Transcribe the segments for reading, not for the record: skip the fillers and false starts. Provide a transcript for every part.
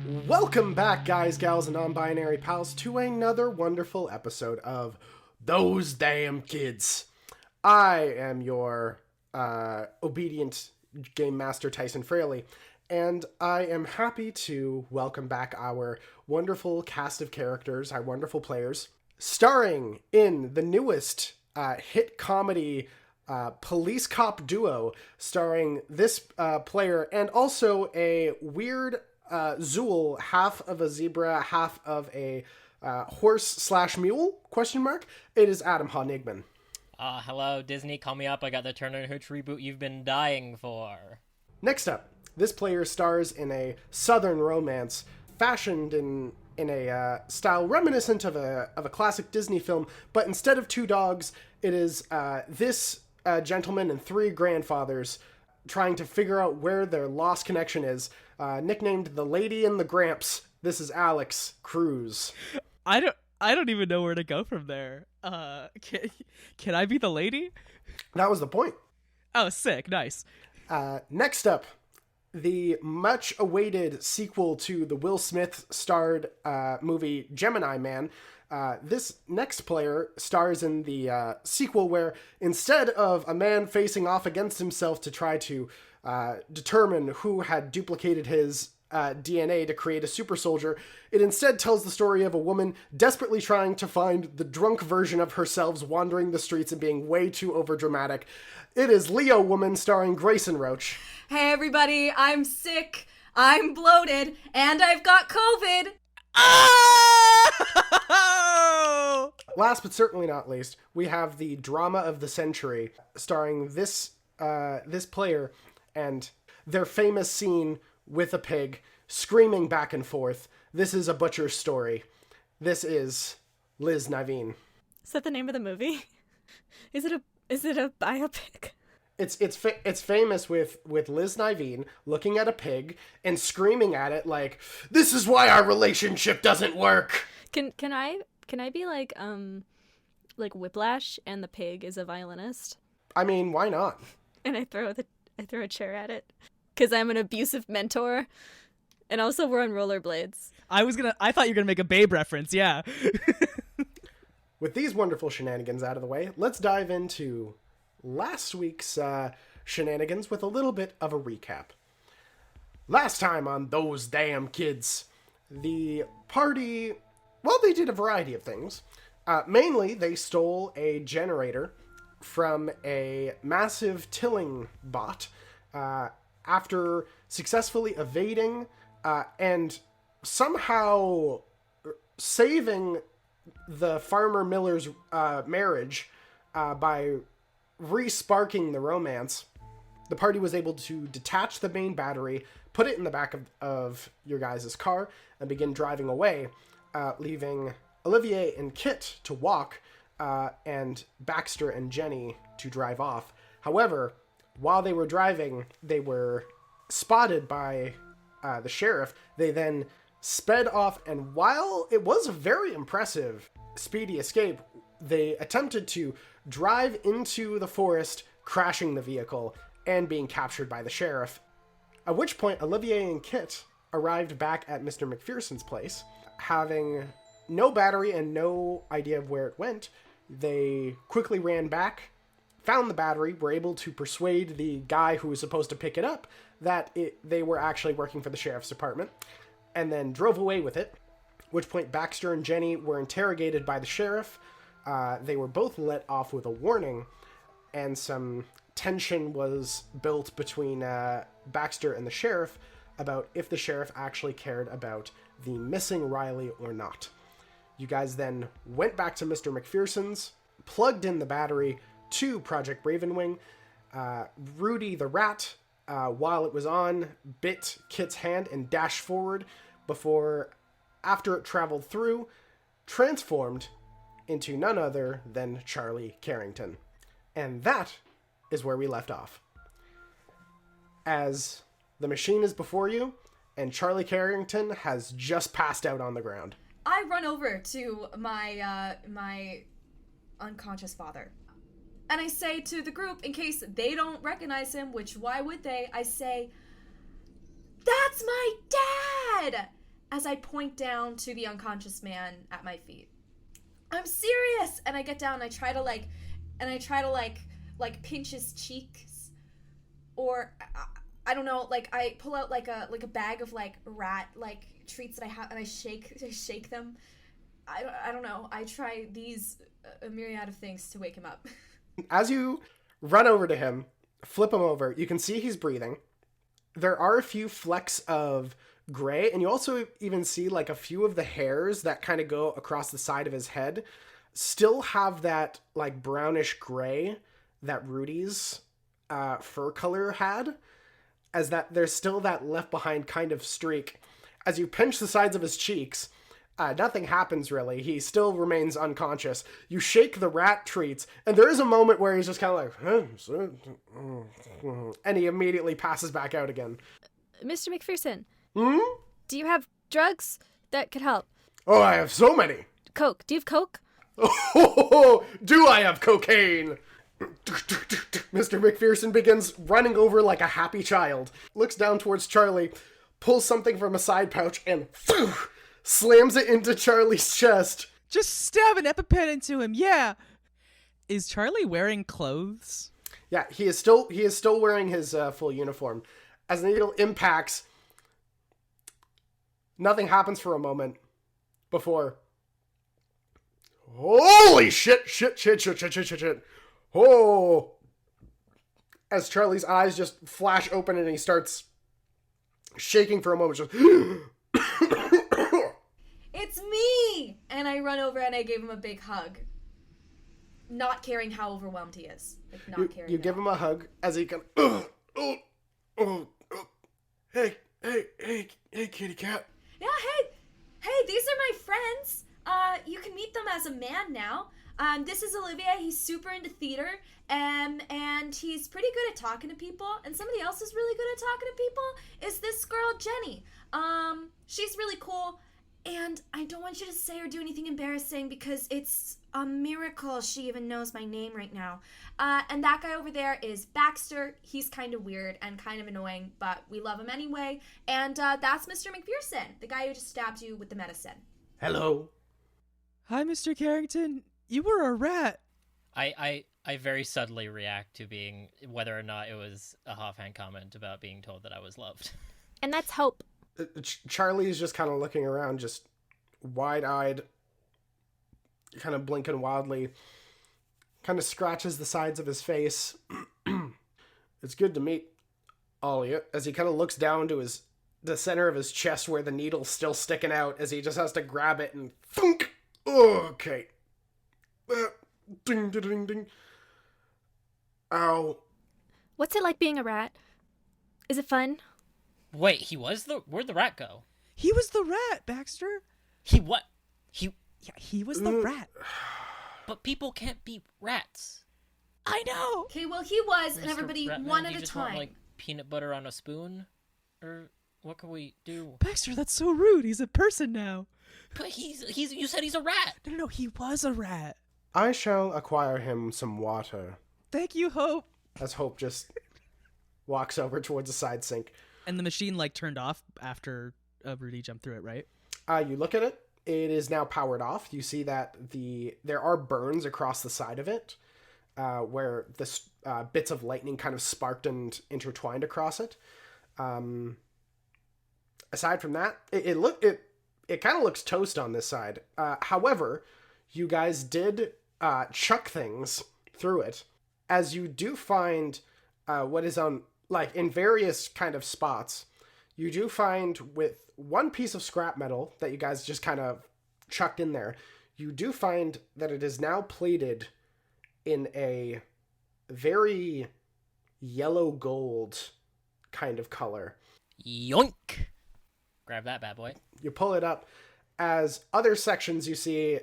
Welcome back, guys, gals, and non-binary pals, to another wonderful episode of Those Damn Kids. I am your obedient game master, Tyson Fraleigh, and I am happy to welcome back our wonderful cast of characters, our wonderful players, starring in the newest hit comedy police cop duo, starring this player and also a weird Zool, half of a zebra, half of a horse/mule, question mark. It is Adam Honigman. Hello, Disney, call me up. I got the Turner and Hooch reboot you've been dying for. Next up, this player stars in a southern romance fashioned in a style reminiscent of a classic Disney film, but instead of two dogs, it is this gentleman and three grandfathers trying to figure out where their lost connection is. Nicknamed the Lady and the Gramps, this is Alex Cruz. I don't even know where to go from there. Can I be the lady? That was the point. Oh, sick, nice. Next up, the much-awaited sequel to the Will Smith-starred movie Gemini Man. This next player stars in the sequel where instead of a man facing off against himself to try to determine who had duplicated his DNA to create a super soldier, it instead tells the story of a woman desperately trying to find the drunk version of herself wandering the streets and being way too overdramatic. It is Leo Woman starring Gracyn Roach. Hey everybody, I'm sick, I'm bloated, and I've got COVID! Oh! Last but certainly not least, we have the drama of the century starring this player and their famous scene with a pig screaming back and forth. This is A Butcher's Story. This is Liz Nyveen. Is that the name of the movie? Is it a biopic? It's famous with Liz Nyveen looking at a pig and screaming at it like, "This is why our relationship doesn't work." Can I be like Whiplash and the pig is a violinist? I mean, why not? And I throw a chair at it because I'm an abusive mentor, and also we're on rollerblades. I thought you were gonna make a Babe reference, yeah. With these wonderful shenanigans out of the way, let's dive into last week's shenanigans with a little bit of a recap. Last time on Those Damn Kids, the party, well, they did a variety of things. Mainly, they stole a generator from a massive tilling bot after successfully evading and somehow saving the farmer Miller's marriage by re-sparking the romance. The party was able to detach the main battery, put it in the back of your guys' car, and begin driving away, leaving Olivier and Kit to walk, and Baxter and Jenny to drive off. However, while they were driving, they were spotted by the sheriff. They then sped off, and while it was a very impressive, speedy escape, they attempted to drive into the forest, crashing the vehicle, and being captured by the sheriff. At which point, Olivier and Kit arrived back at Mr. McPherson's place, having no battery and no idea of where it went. They quickly ran back, found the battery, were able to persuade the guy who was supposed to pick it up that they were actually working for the sheriff's department, and then drove away with it, at which point Baxter and Jenny were interrogated by the sheriff. They were both let off with a warning, and some tension was built between Baxter and the sheriff about if the sheriff actually cared about the missing Riley or not. You guys then went back to Mr. McPherson's, plugged in the battery to Project Ravenwing. Rudy the rat, while it was on, bit Kit's hand and dashed forward before, after it traveled through, transformed into none other than Charlie Kerrington. And that is where we left off. As the machine is before you, and Charlie Kerrington has just passed out on the ground. I run over to my unconscious father. And I say to the group, in case they don't recognize him, which why would they, I say, "That's my dad!" as I point down to the unconscious man at my feet. I'm serious! And I get down and I try to pinch his cheeks. Or I don't know, like I pull out like a bag of like rat like treats that I have and I shake them. I don't know. I try a myriad of things to wake him up. As you run over to him, flip him over, you can see he's breathing. There are a few flecks of gray, and you also even see like a few of the hairs that kind of go across the side of his head still have that like brownish gray that Rudy's fur color had, as that there's still that left behind kind of streak. As you pinch the sides of his cheeks, nothing happens really. He still remains unconscious. You shake the rat treats, and there is a moment where he's just kind of like, and he immediately passes back out again. Mr. McPherson, Hmm? do you have drugs that could help? Oh, I have so many. Coke. Do you have Coke? Oh, do I have cocaine? Mr. McPherson begins running over like a happy child, looks down towards Charlie, pulls something from a side pouch, and slams it into Charlie's chest. Just stab an EpiPen into him, yeah! Is Charlie wearing clothes? Yeah, he is still wearing his full uniform. As the needle impacts, nothing happens for a moment before... Holy shit. Oh! As Charlie's eyes just flash open and he starts shaking for a moment. Just... It's me! And I run over and I give him a big hug. Not caring how overwhelmed he is. Like, not caring. You give him a hug as he can... Hey, kitty cat. Yeah, hey, these are my friends. You can meet them as a man now. This is Olivier. He's super into theater, and he's pretty good at talking to people. And somebody else who's really good at talking to people is this girl, Jenny. She's really cool, and I don't want you to say or do anything embarrassing because it's a miracle she even knows my name right now. And that guy over there is Baxter. He's kind of weird and kind of annoying, but we love him anyway. And that's Mr. McPherson, the guy who just stabbed you with the medicine. Hello. Hi, Mr. Kerrington. You were a rat. I very subtly react to being whether or not it was a offhand comment about being told that I was loved. And that's hope. Charlie's just kind of looking around, just wide-eyed, kind of blinking wildly, kind of scratches the sides of his face. It's good to meet all of you, as he kind of looks down to the center of his chest where the needle's still sticking out, as he just has to grab it and thunk. Okay. Ding, ding, ding, ding. Ow. What's it like being a rat? Is it fun? Wait, where'd the rat go? He was the rat, Baxter. He what? Yeah, he was the rat. But people can't be rats. I know. Okay, well, he was, and Mr. everybody Ratman, one you at a just want, time. like, peanut butter on a spoon? Or what can we do? Baxter, that's so rude. He's a person now. But you said he's a rat. No, he was a rat. I shall acquire him some water. Thank you, Hope. As Hope just walks over towards the side sink. And the machine, like, turned off after Rudy jumped through it, right? You look at it. It is now powered off. You see that there are burns across the side of it, where the bits of lightning kind of sparked and intertwined across it. Aside from that, it kind of looks toast on this side. However, you guys did chuck things through it, as you do find what is on, like, in various kind of spots. You do find with one piece of scrap metal that you guys just kind of chucked in there, you do find that it is now plated in a very yellow gold kind of color. Yoink! Grab that bad boy. You pull it up, as other sections you see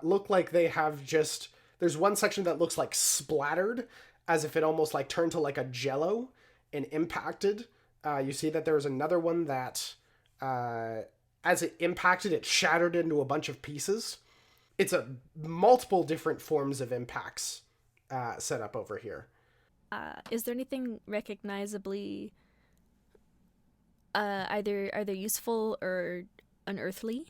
look like they have just... There's one section that looks like splattered, as if it almost like turned to like a jello and impacted. You see that there was another one that, as it impacted, it shattered into a bunch of pieces. It's multiple different forms of impacts set up over here. Is there anything recognizably either useful or unearthly.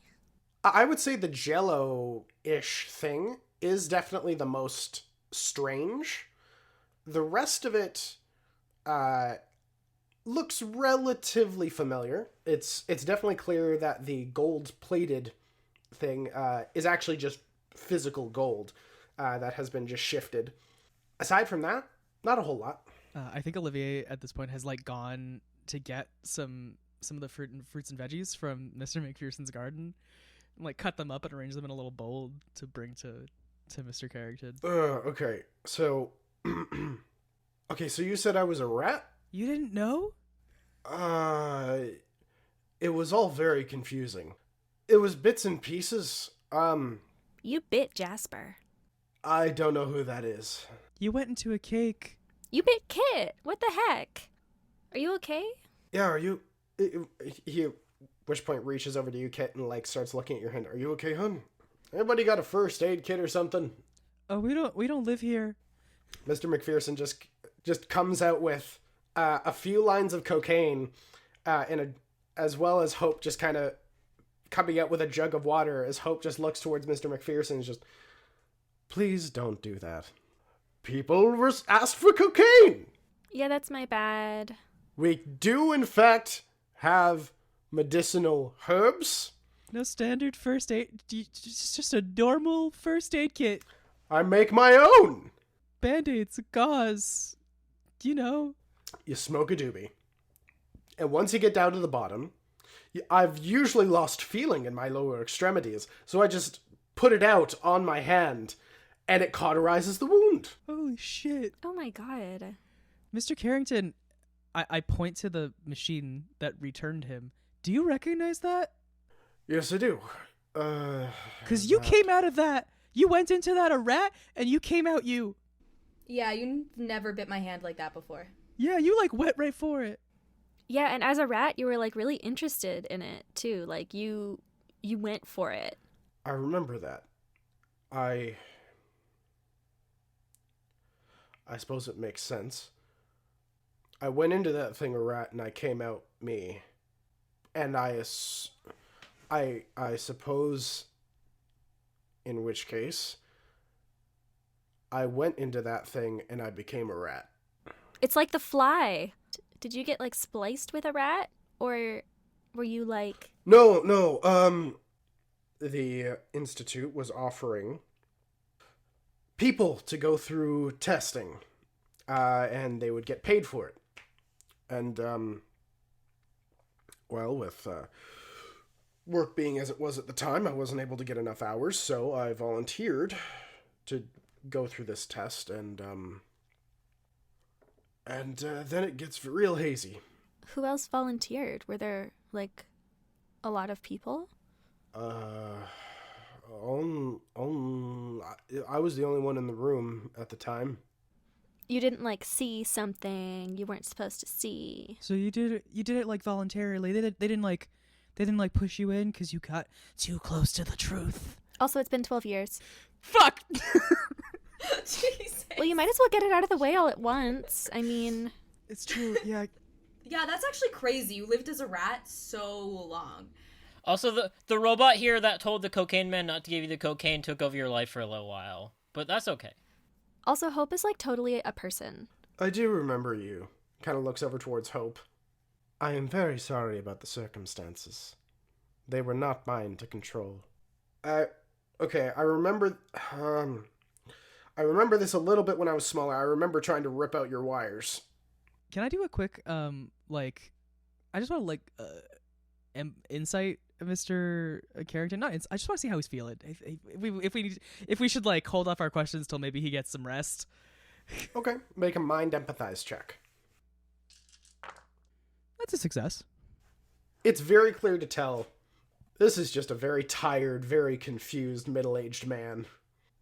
I would say the jello-ish thing is definitely the most strange. The rest of it looks relatively familiar. It's definitely clear that the gold-plated thing is actually just physical gold that has been just shifted. Aside from that, not a whole lot. I think Olivier at this point has like gone to get some of the fruits and veggies from Mr. McPherson's garden, and, like cut them up and arrange them in a little bowl to bring to Mr. Kerrington. Okay, so okay, so you said I was a rat? You didn't know? It was all very confusing. It was bits and pieces. You bit Jasper. I don't know who that is. You went into a cake. You bit Kit. What the heck? Are you okay? Yeah, are you... He, which point reaches over to you, Kit, and like starts looking at your hand. Are you okay, hun? Anybody got a first aid kit or something? Oh, we don't live here. Mr. McPherson just comes out with a few lines of cocaine, as well as Hope just kind of coming out with a jug of water as Hope just looks towards Mr. McPherson and just, please don't do that. People ask for cocaine. Yeah, that's my bad. We do, in fact, have medicinal herbs. No standard first aid. It's just a normal first aid kit. I make my own. Band-aids, gauze. You know. You smoke a doobie. And once you get down to the bottom, I've usually lost feeling in my lower extremities, so I just put it out on my hand, and it cauterizes the wound. Holy shit. Oh my god. Mr. Kerrington, I point to the machine that returned him. Do you recognize that? Yes, I do. Because you came out of that. You went into that a rat, and you came out you. Yeah, you never bit my hand like that before. Yeah, you like went right for it. Yeah, and as a rat, you were like really interested in it too. Like you went for it. I remember that. I suppose it makes sense. I went into that thing a rat and I came out me. And I suppose, in which case, I went into that thing and I became a rat. It's like the fly. Did you get like spliced with a rat, or were you like? No. The Institute was offering people to go through testing, and they would get paid for it. And, well, with work being as it was at the time, I wasn't able to get enough hours, so I volunteered to go through this test, and then it gets real hazy. Who else volunteered? Were there like a lot of people? I was the only one in the room at the time. You didn't like see something you weren't supposed to see. So you did it like voluntarily. They didn't like push you in because you got too close to the truth. Also, it's been 12 years. Fuck. Jesus. Well, you might as well get it out of the way all at once. I mean, It's true. Yeah. Yeah, that's actually crazy. You lived as a rat so long. Also, the robot here that told the cocaine man not to give you the cocaine took over your life for a little while. But that's okay. also Hope is like totally a person. I do remember you. Kind of looks over towards Hope. I am very sorry about the circumstances. They were not mine to control. Okay, I remember this a little bit when I was smaller. I remember trying to rip out your wires. Can I do a quick like, I just want to like insight Mr. Kerrington. I just want to see how he's feeling. If we should like hold off our questions till maybe he gets some rest. Okay, make a mind empathize check. That's a success. It's very clear to tell this is just a very tired, very confused middle-aged man.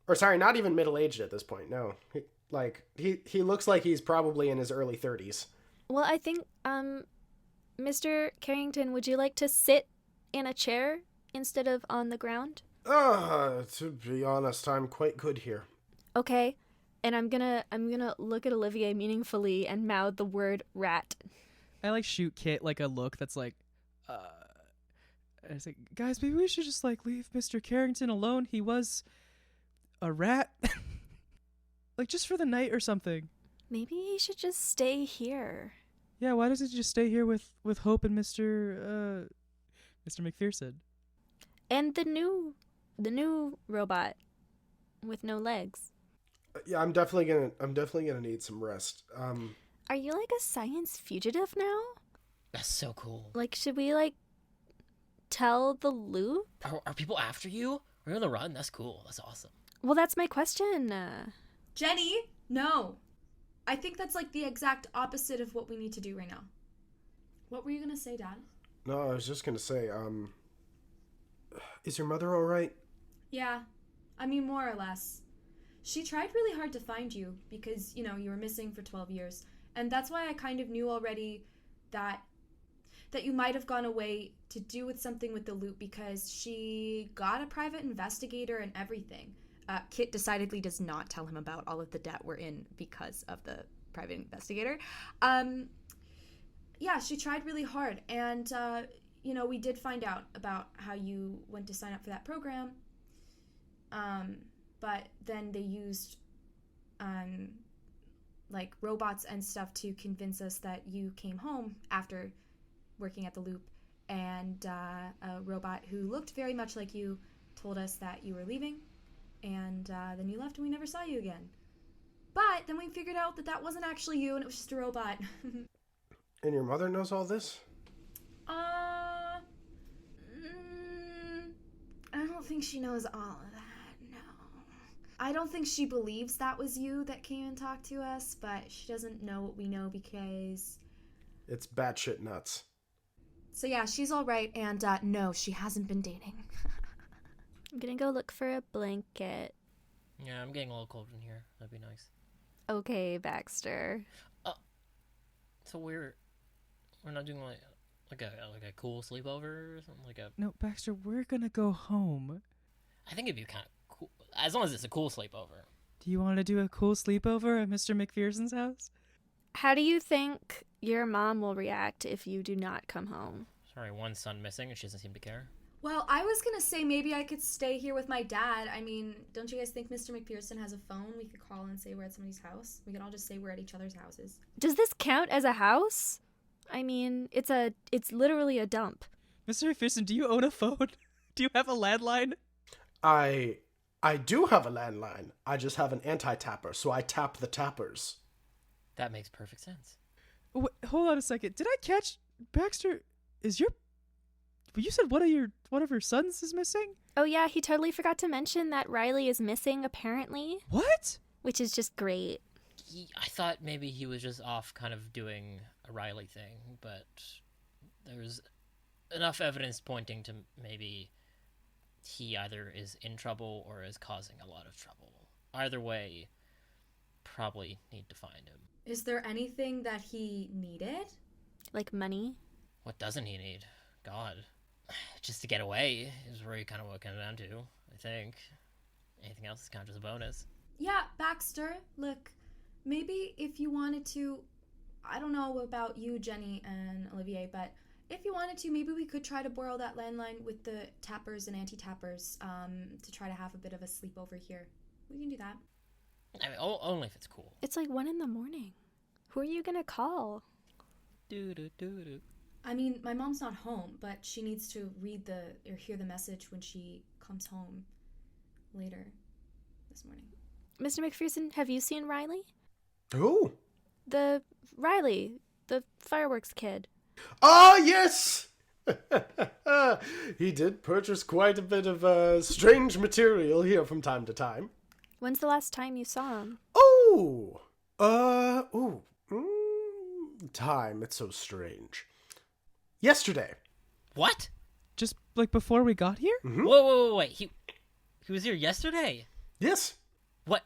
Or sorry, not even middle-aged at this point, no. He looks like he's probably in his early 30s. Well, I think, Mr. Kerrington, would you like to sit in a chair instead of on the ground? To be honest, I'm quite good here. Okay. And I'm gonna look at Olivier meaningfully and mouth the word rat. I like shoot Kit like a look that's like, I say, guys, maybe we should just like leave Mr. Kerrington alone. He was a rat. Like just for the night or something. Maybe he should just stay here. Yeah, why doesn't he just stay here with Hope and Mr. McPherson? And the new robot with no legs. Yeah, I'm definitely gonna need some rest. Are you like a science fugitive now? That's so cool. Like, should we like tell the loop? Are people after you? Are you on the run? That's cool. That's awesome. Well, that's my question. Jenny, no. I think that's like the exact opposite of what we need to do right now. What were you gonna say, Dad? No, I was just gonna say, is your mother all right? Yeah, I mean, more or less. She tried really hard to find you because, you were missing for 12 years. And that's why I kind of knew already that you might have gone away to do with something with the loop, because she got a private investigator and everything. Kit decidedly does not tell him about all of the debt we're in because of the private investigator. Yeah, she tried really hard. And, we did find out about how you went to sign up for that program. But then they used, like, robots and stuff to convince us that you came home after working at the loop. And a robot who looked very much like you told us that you were leaving. And then you left and we never saw you again. But then we figured out that that wasn't actually you and it was just a robot. And your mother knows all this? I don't think she knows all of that, no. I don't think she believes that was you that came and talked to us, but she doesn't know what we know because... It's batshit nuts. So yeah, she's all right, and no, she hasn't been dating. I'm gonna go look for a blanket. Yeah, I'm getting a little cold in here. That'd be nice. Okay, Baxter. So we're not doing like a cool sleepover or something like a. No, Baxter, we're gonna go home. I think it'd be kind of cool as long as it's a cool sleepover. Do you want to do a cool sleepover at Mr. McPherson's house? How do you think your mom will react if you do not come home? Sorry, one son missing and she doesn't seem to care. Well, I was gonna say maybe I could stay here with my dad. I mean, don't you guys think Mr. McPherson has a phone? We could call and say we're at somebody's house. We can all just say we're at each other's houses. Does this count as a house? I mean, it's literally a dump. Mr. McPherson, do you own a phone? Do you have a landline? I do have a landline. I just have an anti-tapper, so I tap the tappers. That makes perfect sense. Wait, hold on a second. Did I catch Baxter? You said one of her sons is missing? Oh yeah, he totally forgot to mention that Riley is missing apparently. What? Which is just great. I thought maybe he was just off kind of doing a Riley thing, but there's enough evidence pointing to maybe he either is in trouble or is causing a lot of trouble. Either way, probably need to find him. Is there anything that he needed? Like money? What doesn't he need? God. Just to get away is really kind of what it comes down to, I think. Anything else is kind of just a bonus. Yeah, Baxter, look, maybe if you wanted to, I don't know about you, Jenny and Olivier, but if you wanted to, maybe we could try to borrow that landline with the tappers and anti-tappers to try to have a bit of a sleepover here. We can do that. I mean, only if it's cool. It's like 1 a.m. Who are you gonna call? Do-do-do-do. I mean, my mom's not home, but she needs to read or hear the message when she comes home later this morning. Mr. McPherson, have you seen Riley? Who? The fireworks kid. Ah, yes! He did purchase quite a bit of strange material here from time to time. When's the last time you saw him? Time, it's so strange. Yesterday. What? Just like before we got here? Mm-hmm. Whoa, wait. He was here yesterday? Yes. What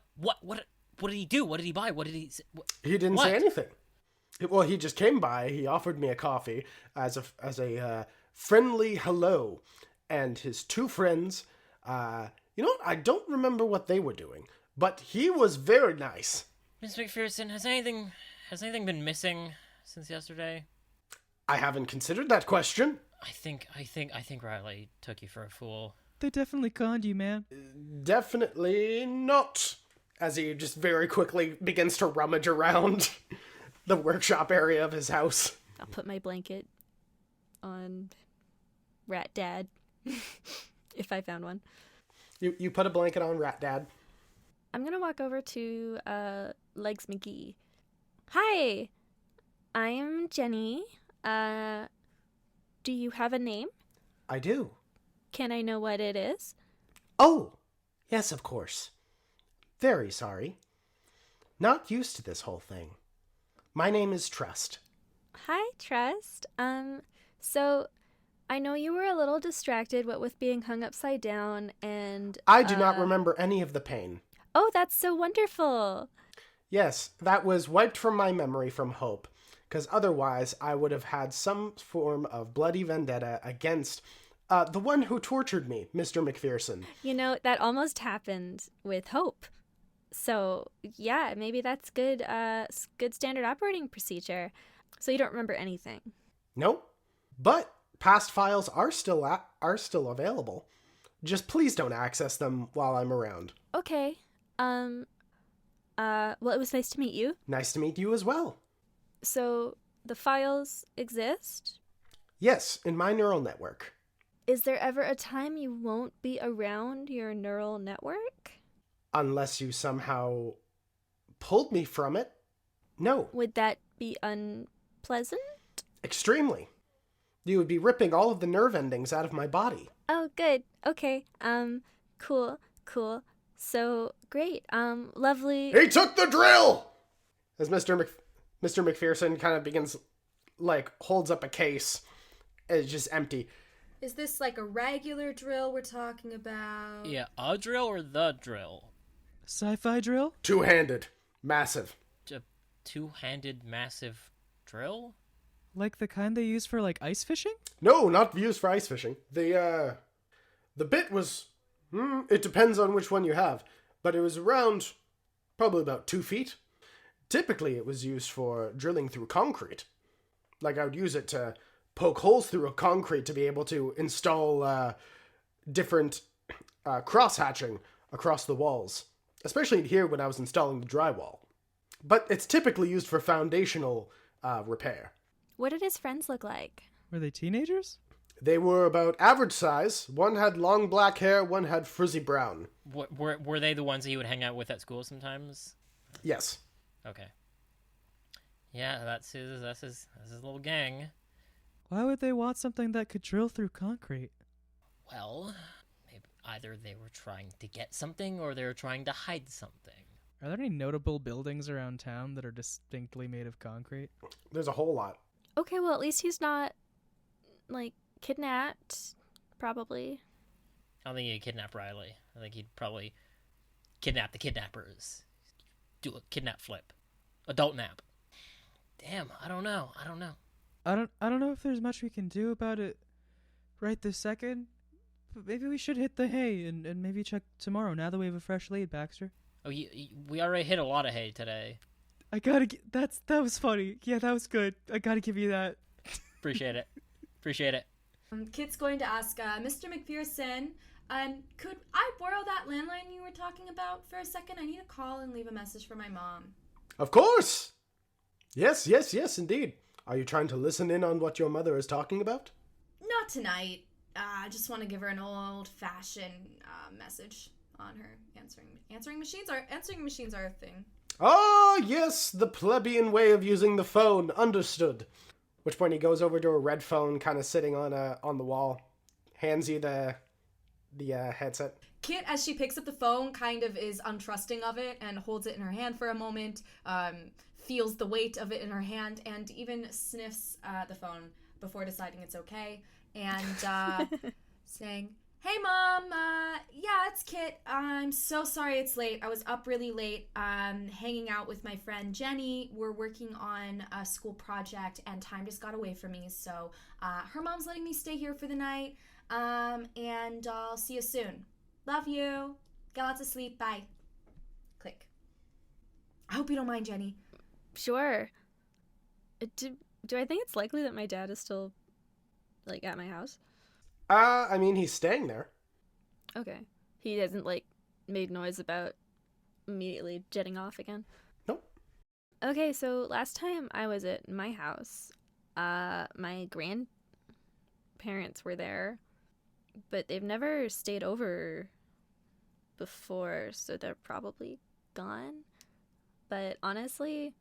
did he do? What did he buy? What did he say? He didn't say anything. Well, he just came by. He offered me a coffee as a friendly hello, and his two friends. You know what? I don't remember what they were doing, but he was very nice. Mr. McPherson, has anything been missing since yesterday? I haven't considered that question. I think Riley took you for a fool. They definitely conned you, man. Definitely not. As he just very quickly begins to rummage around the workshop area of his house. I'll put my blanket on Rat Dad if I found one. You put a blanket on Rat Dad. I'm gonna walk over to Legs McGee. Hi, I'm Jenny. Do you have a name? I do. Can I know what it is? Oh, yes, of course. Very sorry. Not used to this whole thing. My name is Trust. Hi, Trust. So I know you were a little distracted, what with being hung upside down and I do not remember any of the pain. Oh, that's so wonderful. Yes, that was wiped from my memory from Hope, because otherwise I would have had some form of bloody vendetta against the one who tortured me, Mr. McPherson. You know, that almost happened with Hope. So, yeah, maybe that's good good standard operating procedure. So you don't remember anything. Nope. But past files are still available. Just please don't access them while I'm around. Okay. Well, it was nice to meet you. Nice to meet you as well. So, the files exist? Yes, in my neural network. Is there ever a time you won't be around your neural network? Unless you somehow pulled me from it. No. Would that be unpleasant? Extremely. You would be ripping all of the nerve endings out of my body. Oh, good. Okay. Cool. So, great. Lovely. He took the drill! As Mr. McPherson kind of begins, holds up a case. It's just empty. Is this like a regular drill we're talking about? Yeah, a drill or the drill? Sci-fi drill? Two-handed. Massive. A two-handed massive drill? Like the kind they use for, ice fishing? No, not used for ice fishing. The bit was... it depends on which one you have. But it was around probably about 2 feet. Typically, it was used for drilling through concrete. I would use it to poke holes through a concrete to be able to install different cross-hatching across the walls. Especially here when I was installing the drywall. But it's typically used for foundational repair. What did his friends look like? Were they teenagers? They were about average size. One had long black hair, one had frizzy brown. Were they the ones that you would hang out with at school sometimes? Yes. Okay. Yeah, that's his little gang. Why would they want something that could drill through concrete? Well, maybe either they were trying to get something or they were trying to hide something. Are there any notable buildings around town that are distinctly made of concrete? There's a whole lot. Okay, well, at least he's not, kidnapped, probably. I don't think he'd kidnap Riley. I think he'd probably kidnap the kidnappers. Do a kidnap flip. Adult nap. Damn, I don't know. I don't know if there's much we can do about it right this second. But maybe we should hit the hay and maybe check tomorrow now that we have a fresh lead, Baxter. Oh, we already hit a lot of hay today. I gotta that was funny. Yeah, that was good. I gotta give you that. Appreciate it. Kit's going to ask, Mr. McPherson, could I borrow that landline you were talking about for a second? I need to call and leave a message for my mom. Of course! Yes, indeed. Are you trying to listen in on what your mother is talking about? Not tonight. I just want to give her an old-fashioned message on her answering machines. Answering machines are a thing. Ah, yes, the plebeian way of using the phone. Understood. Which point he goes over to a red phone kind of sitting on the wall. Hands you the headset. Kit, as she picks up the phone, kind of is untrusting of it and holds it in her hand for a moment, feels the weight of it in her hand, and even sniffs the phone before deciding it's okay, and saying, "Hey, Mom, yeah, it's Kit. I'm so sorry it's late. I was up really late, hanging out with my friend Jenny. We're working on a school project, and time just got away from me, so her mom's letting me stay here for the night, and I'll see you soon. Love you. Get lots of sleep. Bye." Click. I hope you don't mind, Jenny. Sure. Do I think it's likely that my dad is still, like, at my house? I mean, he's staying there. Okay. He hasn't, like, made noise about immediately jetting off again? Nope. Okay, so last time I was at my house, my grandparents were there, but they've never stayed over before, so they're probably gone. But honestly,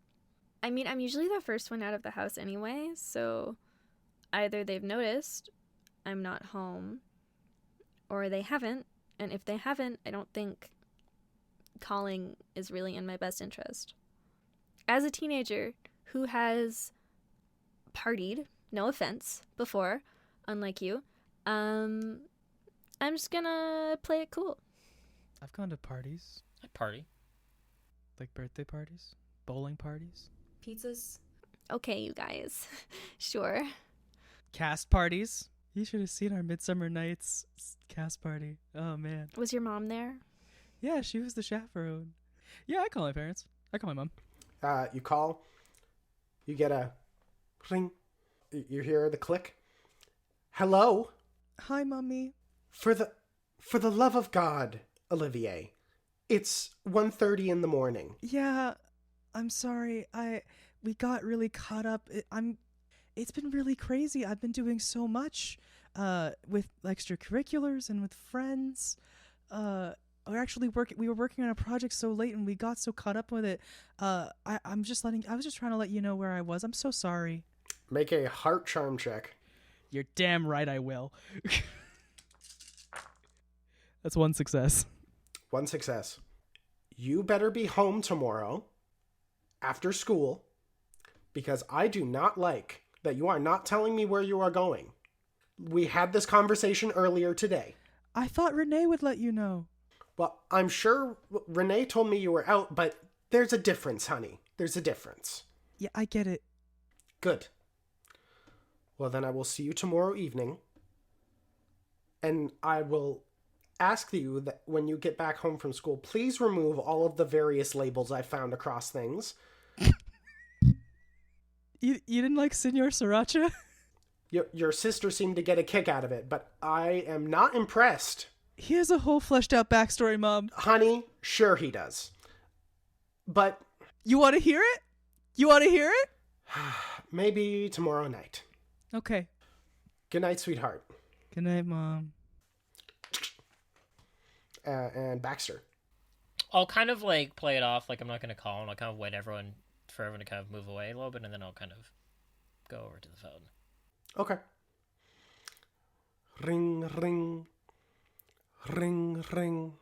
I mean, I'm usually the first one out of the house anyway, so either they've noticed I'm not home, or they haven't, and if they haven't, I don't think calling is really in my best interest. As a teenager who has partied, no offense, before, unlike you, I'm just gonna play it cool. I've gone to parties, I'd party. like birthday parties, bowling parties, Pizzas. Okay, you guys. Sure. cast parties. You should have seen our Midsummer Nights cast party. Oh, man. Was your mom there? Yeah, she was the chaperone. Yeah, I call my parents. I call my mom. You call. You get a ring. You hear the click. Hello? Hi, Mommy. For the love of God, Olivier. It's 1:30 in the morning. Yeah, I'm sorry. We got really caught up. It's been really crazy. I've been doing so much with extracurriculars and with friends. We were working on a project so late and we got so caught up with it. I was just trying to let you know where I was. I'm so sorry. Make a heart charm check. You're damn right I will. That's one success. One success. You better be home tomorrow after school, because I do not like that you are not telling me where you are going. We had this conversation earlier today. I thought Renee would let you know. Well, I'm sure Renee told me you were out, but there's a difference, honey. There's a difference. Yeah, I get it. Good. Well, then I will see you tomorrow evening. And I will ask you that when you get back home from school, please remove all of the various labels I found across things. You didn't like Senor Sriracha? Your sister seemed to get a kick out of it, but I am not impressed. He has a whole fleshed out backstory, Mom. Honey, sure he does. But You want to hear it? You want to hear it? maybe tomorrow night. Okay. Good night, sweetheart. Good night, Mom. And Baxter. I'll kind of like play it off like I'm not going to call, and I'll kind of wait for everyone to kind of move away a little bit, and then I'll kind of go over to the phone. Okay. Ring, ring. Ring, ring.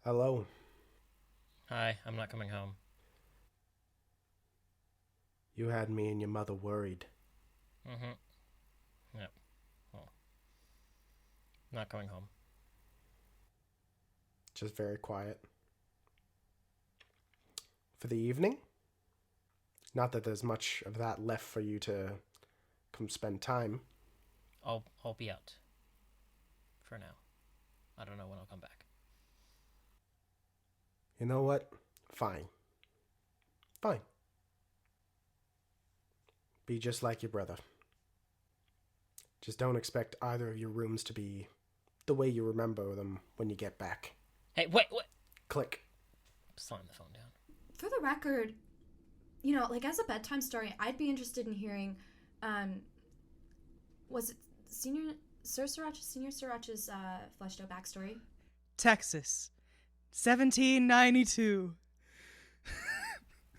Hello. Hi, I'm not coming home. You had me and your mother worried. Mm-hmm. Yep. Well, not going home. Just very quiet. For the evening? Not that there's much of that left for you to come spend time. I'll be out. For now. I don't know when I'll come back. You know what? Fine. Fine. Be just like your brother. Just don't expect either of your rooms to be the way you remember them when you get back. Hey, wait! Click. Slam the phone down. For the record, you know, like as a bedtime story, I'd be interested in hearing, was it Senior Sriracha's fleshed out backstory? Texas, 1792.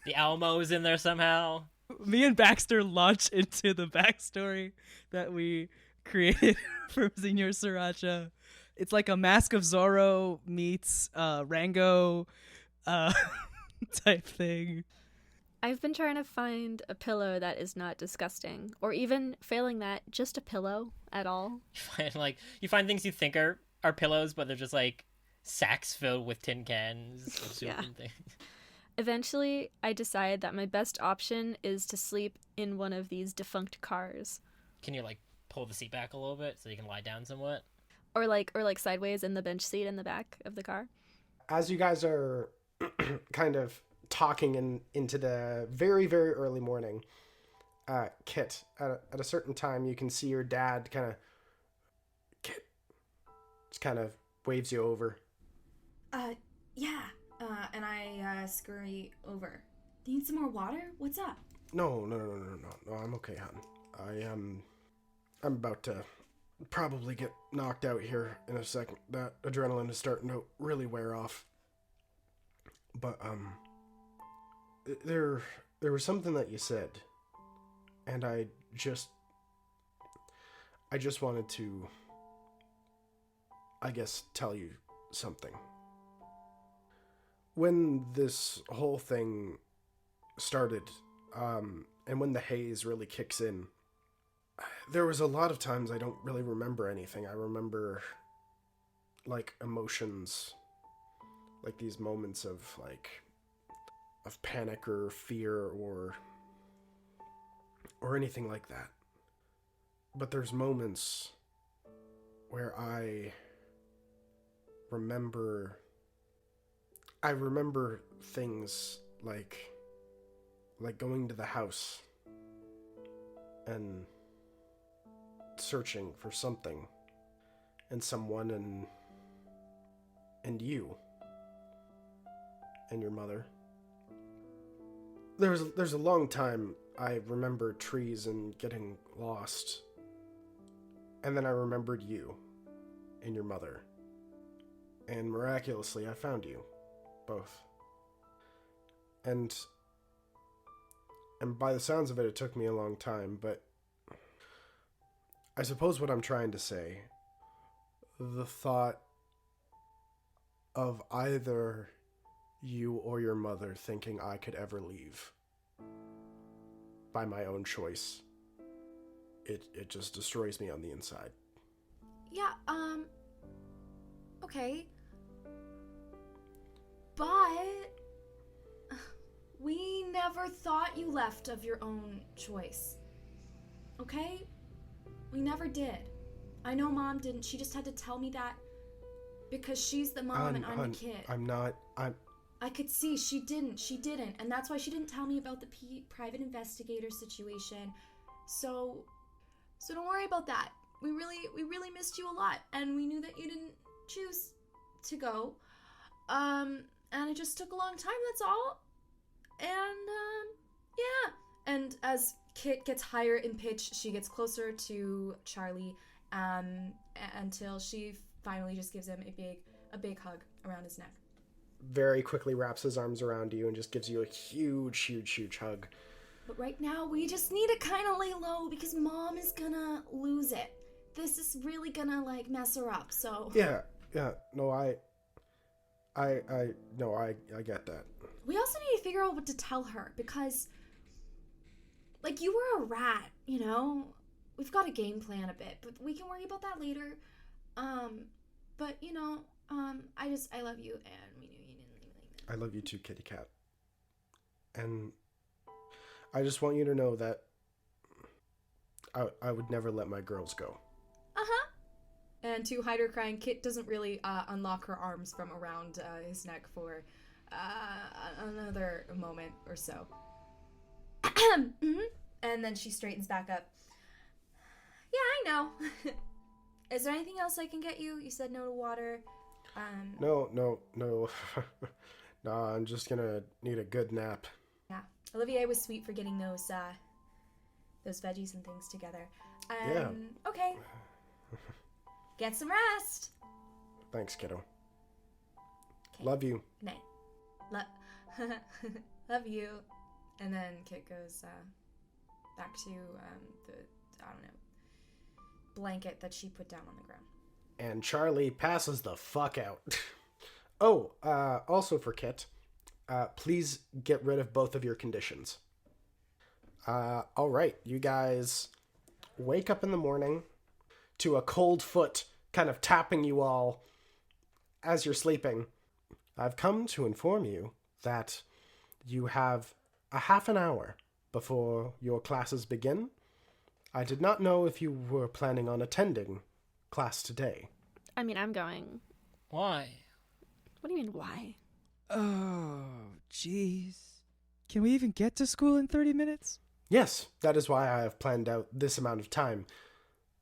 The Almo's in there somehow. Me and Baxter launch into the backstory that we created for Senor Sriracha. It's like a Mask of Zorro meets Rango type thing. I've been trying to find a pillow that is not disgusting, or even failing that, just a pillow at all. You find things you think are pillows, but they're just like sacks filled with tin cans of soup Yeah. and things. Eventually, I decide that my best option is to sleep in one of these defunct cars, Can you like pull the seat back a little bit so you can lie down somewhat? or like sideways in the bench seat in the back of the car. As you guys are kind of talking into the very, very early morning. Kit, at a certain time, you can see your dad kind of... Kit just kind of waves you over. Yeah. And I scurry over. Need some more water? What's up? No, I'm okay, hon. I'm about to probably get knocked out here in a second. That adrenaline is starting to really wear off. But, there was something that you said, and I just wanted to, I guess, tell you something. When this whole thing started, and when the haze really kicks in, there was a lot of times I don't really remember anything. I remember, like, emotions, like these moments of panic or fear or anything like that. But there's moments where I remember things like going to the house and searching for something and someone and you and your mother. There's a long time I remember trees and getting lost, and then I remembered you and your mother, and miraculously I found you both. And by the sounds of it, it took me a long time, but I suppose what I'm trying to say, the thought of either you or your mother thinking I could ever leave by my own choice, it just destroys me on the inside. Yeah, okay. But we never thought you left of your own choice. Okay? We never did. I know Mom didn't. She just had to tell me that because she's the mom and I'm the kid. I could see she didn't, and that's why she didn't tell me about the private investigator situation. So don't worry about that. We really missed you a lot, and we knew that you didn't choose to go. And it just took a long time, that's all. And, yeah. And as Kit gets higher in pitch, she gets closer to Charlie, until she finally just gives him a big hug around his neck. Very quickly wraps his arms around you and just gives you a huge hug. But right now, we just need to kind of lay low because Mom is gonna lose it. This is really gonna, mess her up, so... Yeah, no, I get that. We also need to figure out what to tell her because, you were a rat, you know? We've got to game plan a bit, but we can worry about that later. But, I love you, and we knew you didn't leave like that. I love you too, kitty cat. And I just want you to know that I would never let my girls go. Uh-huh. And to hide her crying, Kit doesn't really unlock her arms from around his neck for another moment or so. Mm-hmm. And then she straightens back up. Yeah, I know. Is there anything else I can get you? You said no to water. No. No, I'm just gonna need a good nap. Yeah. Olivier was sweet for getting those veggies and things together. Yeah. Okay. Get some rest. Thanks, kiddo. Okay. Love you. Good night. Love you. And then Kit goes back to the, blanket that she put down on the ground. And Charlie passes the fuck out. Oh, also for Kit, please get rid of both of your conditions. All right, you guys wake up in the morning to a cold foot kind of tapping you all as you're sleeping. I've come to inform you that you have a half an hour before your classes begin. I did not know if you were planning on attending class today. I mean, I'm going. Why? What do you mean, why? Oh, jeez. Can we even get to school in 30 minutes? Yes, that is why I have planned out this amount of time.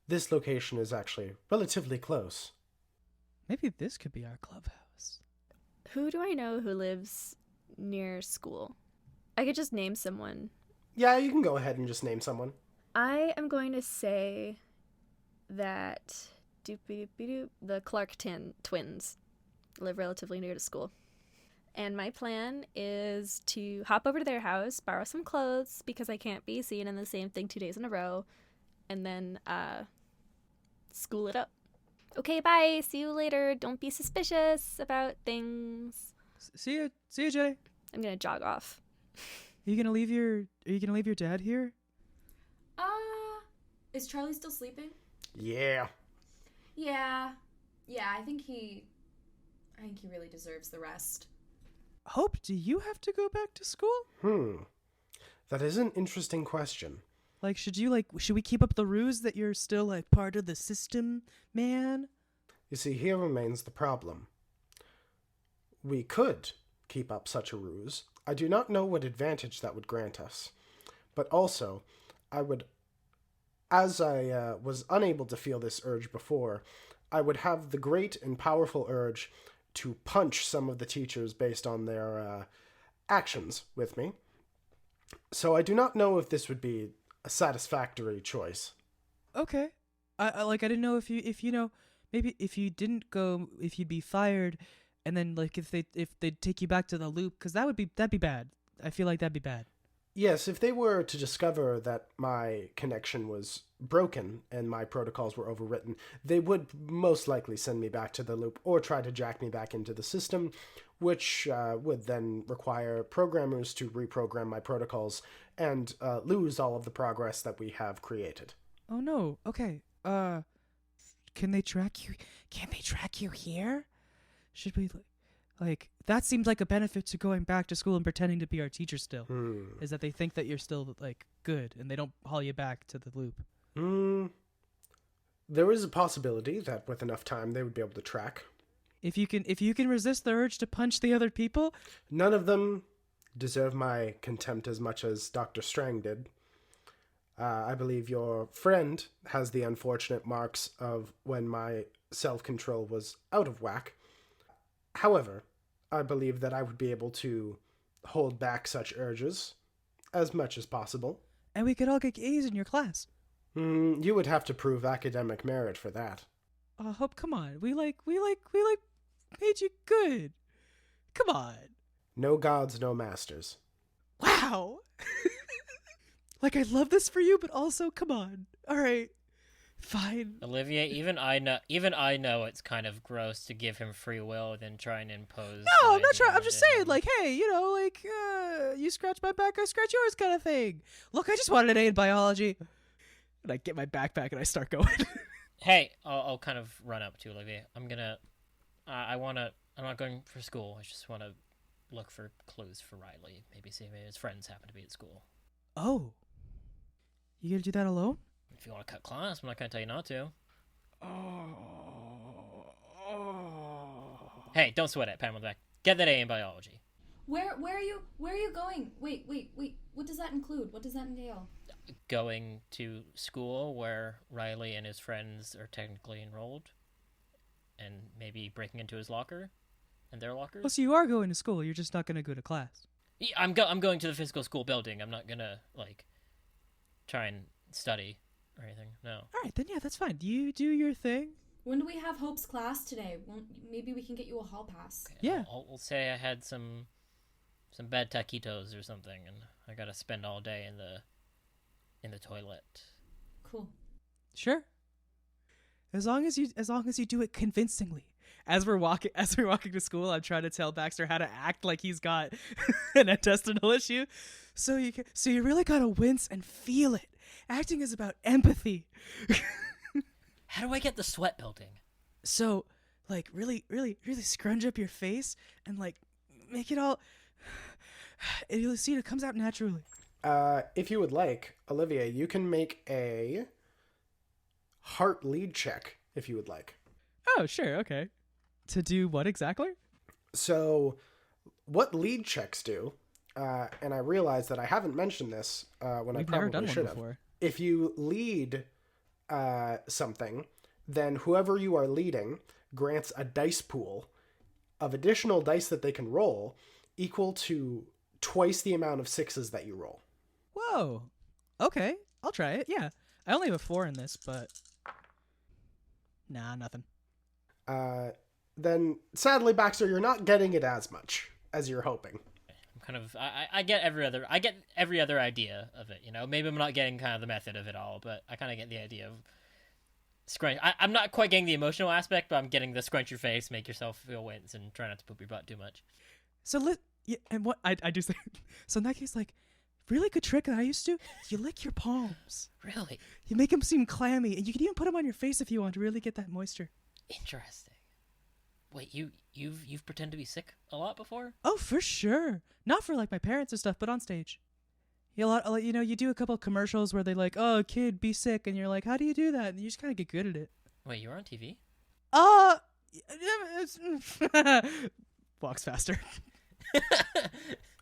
This location is actually relatively close. Maybe this could be our clubhouse. Who do I know who lives near school? I could just name someone. Yeah, you can go ahead and just name someone. I am going to say that the Clarkton twins live relatively near to school. And my plan is to hop over to their house, borrow some clothes because I can't be seen in the same thing 2 days in a row, and then school it up. Okay, bye. See you later. Don't be suspicious about things. See you, Jenny. I'm gonna jog off. Are you gonna leave your dad here? Is Charlie still sleeping? Yeah. Yeah. I think he really deserves the rest. Hope, do you have to go back to school? That is an interesting question. Like, should we keep up the ruse that you're still, like, part of the system, man? You see, here remains the problem. We could keep up such a ruse. I do not know what advantage that would grant us. But also, as I was unable to feel this urge before, I would have the great and powerful urge to punch some of the teachers based on their actions with me. So I do not know if this would be a satisfactory choice. Okay. I didn't know if you know, maybe if you didn't go, if you'd be fired, and then like if they'd take you back to the loop, because that'd be bad. I feel like that'd be bad. Yes, if they were to discover that my connection was broken and my protocols were overwritten, they would most likely send me back to the loop or try to jack me back into the system, which would then require programmers to reprogram my protocols and lose all of the progress that we have created. Oh no. Okay. Can they track you? Can they track you here? Should we like that seems like a benefit to going back to school and pretending to be our teacher still. Is that they think that you're still like good and they don't haul you back to the loop. There is a possibility that with enough time they would be able to track. If you can resist the urge to punch the other people, none of them deserve my contempt as much as Dr. Strang did. I believe your friend has the unfortunate marks of when my self-control was out of whack. However, I believe that I would be able to hold back such urges as much as possible. And we could all get A's in your class. You would have to prove academic merit for that. Hope, come on. We made you good. Come on. No gods, no masters. Wow. Like, I love this for you, but also, come on. All right. Fine. Olivier, even I know it's kind of gross to give him free will and then try and impose. No, I'm not trying. I'm ideas just on saying, him. like, hey, you scratch my back, I scratch yours kind of thing. Look, I just wanted an A in biology. And I get my backpack and I start going. Hey, I'll kind of run up to Olivier. I'm not going for school. I just want to look for clues for Riley. Maybe see if his friends happen to be at school. Oh. You gonna do that alone? If you want to cut class, I'm not going to tell you not to. Hey, don't sweat it, pat him on the back. Get that A in biology. Where are you going? Wait. What does that include? What does that entail? Going to school where Riley and his friends are technically enrolled, and maybe breaking into his locker and their lockers. Oh, so you are going to school. You're just not going to go to class. Yeah, I'm going to the physical school building. I'm not going to, try and study or anything. No. All right, then yeah, that's fine. You do your thing. When do we have Hope's class today? Maybe we can get you a hall pass. Okay, Yeah. I'll say I had some bad taquitos or something, and I got to spend all day in the toilet. Cool. Sure. As long as you do it convincingly. As we're walking to school, I'm trying to tell Baxter how to act like he's got an intestinal issue. So you really gotta wince and feel it. Acting is about empathy. How do I get the sweat building? So, really scrunch up your face and make it all. And you'll see it comes out naturally. If you would like, Olivier, you can make a heart lead check if you would like. Oh, sure, okay. To do what exactly? So, what lead checks do, and I realize that I haven't mentioned this when I We've never probably done one should have. before. If you lead something, then whoever you are leading grants a dice pool of additional dice that they can roll equal to twice the amount of sixes that you roll. Whoa. Okay, I'll try it. Yeah, I only have a 4 in this, but nah, nothing. Then sadly, Baxter, you're not getting it as much as you're hoping. I'm kind of I get every other idea of it. You know, maybe I'm not getting kind of the method of it all, but I kind of get the idea of scrunch. I'm not quite getting the emotional aspect, but I'm getting the scrunch your face, make yourself feel wince, and try not to poop your butt too much. So yeah, and what I do say. So in that case, like, really good trick that I used to do. You lick your palms. Really You make them seem clammy, and you can even put them on your face if you want to really get that moisture. interesting. Wait, you've pretended to be sick a lot before? Oh, for sure. Not for like my parents or stuff, but on stage. You know, you do a couple of commercials where they like, oh, kid, be sick, and you're like, how do you do that? And you just kind of get good at it. Wait, you were on TV? Walks faster.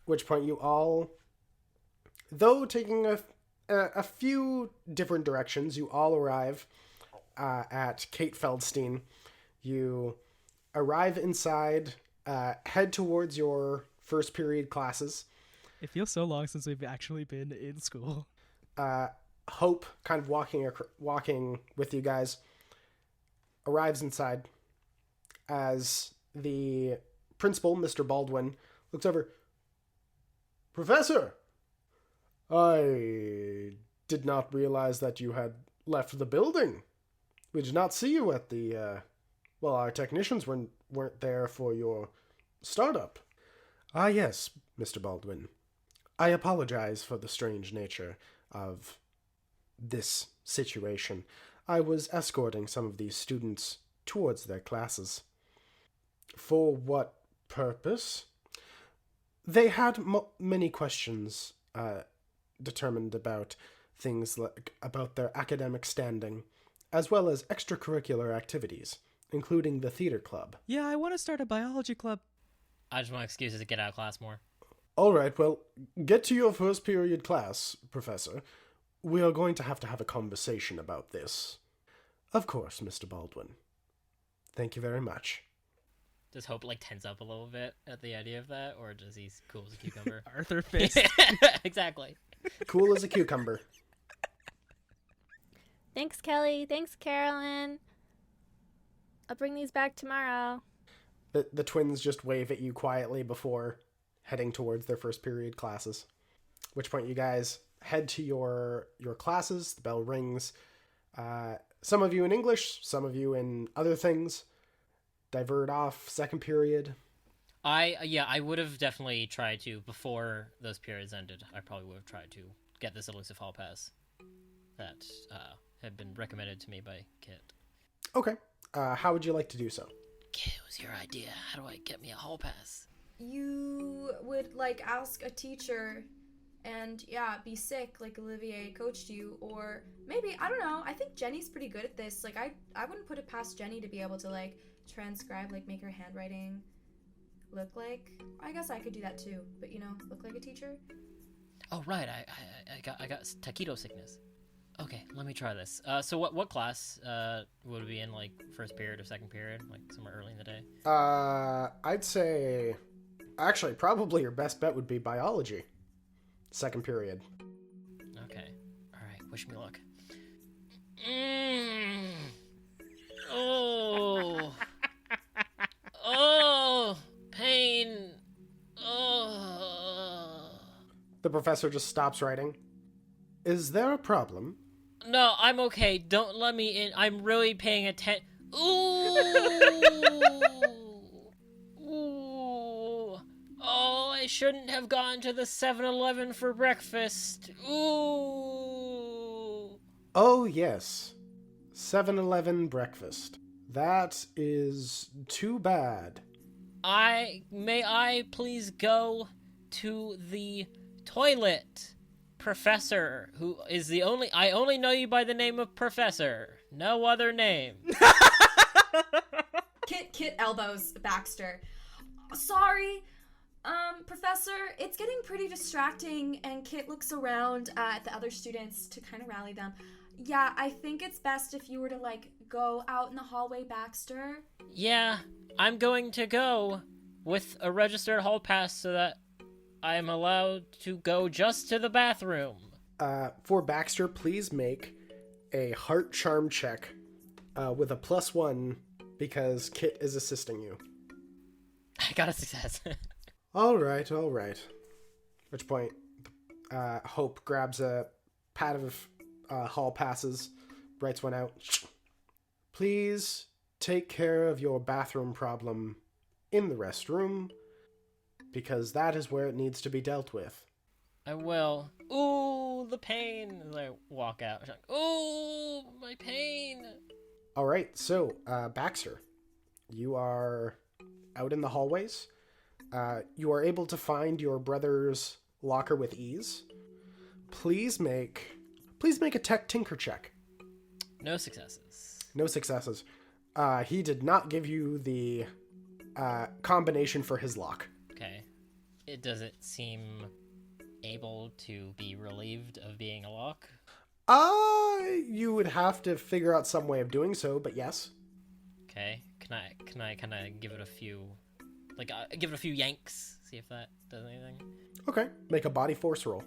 Which point you all, though taking a few different directions, you all arrive at Kate Feldstein. You arrive inside, head towards your first period classes. It feels so long since we've actually been in school. Hope, kind of walking with you guys, arrives inside as the principal, Mr. Baldwin, looks over. Professor, I did not realize that you had left the building. We did not see you at the, our technicians weren't there for your startup. Ah, yes, Mr. Baldwin. I apologize for the strange nature of this situation. I was escorting some of these students towards their classes. For what purpose? They had many questions determined about things like about their academic standing, as well as extracurricular activities, including the theater club. Yeah, I want to start a biology club. I just want excuses to get out of class more. All right, well, get to your first period class, Professor. We are going to have a conversation about this. Of course, Mr. Baldwin. Thank you very much. Does Hope like tense up a little bit at the idea of that, or does he cool as a cucumber? Arthur face. Exactly. Cool as a cucumber. Thanks, Kelly. Thanks, Carolyn. I'll bring these back tomorrow. The twins just wave at you quietly before heading towards their first period classes. At which point you guys head to your classes. The bell rings. Some of you in English, some of you in other things. Divert off second period. I would have definitely tried to, before those periods ended, I probably would have tried to get this elusive hall pass that had been recommended to me by Kit. Okay. How would you like to do so? Kit, it was your idea. How do I get me a hall pass? You would like ask a teacher and be sick like Olivier coached you, or maybe, I don't know, I think Jenny's pretty good at this. Like I wouldn't put it past Jenny to be able to like transcribe, like make her handwriting look like, I guess I could do that too, but look like a teacher. Oh right, I got taquito sickness. Okay, let me try this. So what class would it be in, like first period or second period, like somewhere early in the day? I'd say, actually, probably your best bet would be biology. Second period. Okay. All right. Wish me luck. Oh. Oh. Pain. Oh. The professor just stops writing. Is there a problem? No, I'm okay. Don't let me in. I'm really paying attention. Ooh. Ooh. Oh, I shouldn't have gone to the 7-Eleven for breakfast. Ooh. Oh, yes. 7-Eleven breakfast. That is too bad. May I please go to the toilet, Professor, who is I only know you by the name of Professor. No other name. Kit elbows Baxter. Sorry. Professor, it's getting pretty distracting, and Kit looks around at the other students to kind of rally them. Yeah, I think it's best if you were to, like, go out in the hallway, Baxter. Yeah, I'm going to go with a registered hall pass so that I'm allowed to go just to the bathroom. For Baxter, please make a heart charm check with a +1 because Kit is assisting you. I got a success. All right. At which point, Hope grabs a pad of hall passes, writes one out. Please take care of your bathroom problem in the restroom, because that is where it needs to be dealt with. I will. Ooh, the pain. As I walk out. I'm like, ooh, my pain. All right, so Baxter, you are out in the hallways. You are able to find your brother's locker with ease. Please make a tech tinker check. No successes. No successes. He did not give you the combination for his lock. Okay. Does it seem able to be relieved of being a lock? You would have to figure out some way of doing so, but yes. Okay. Can I kind of give it a few, like, give it a few yanks, see if that does anything? Okay, make a body force roll.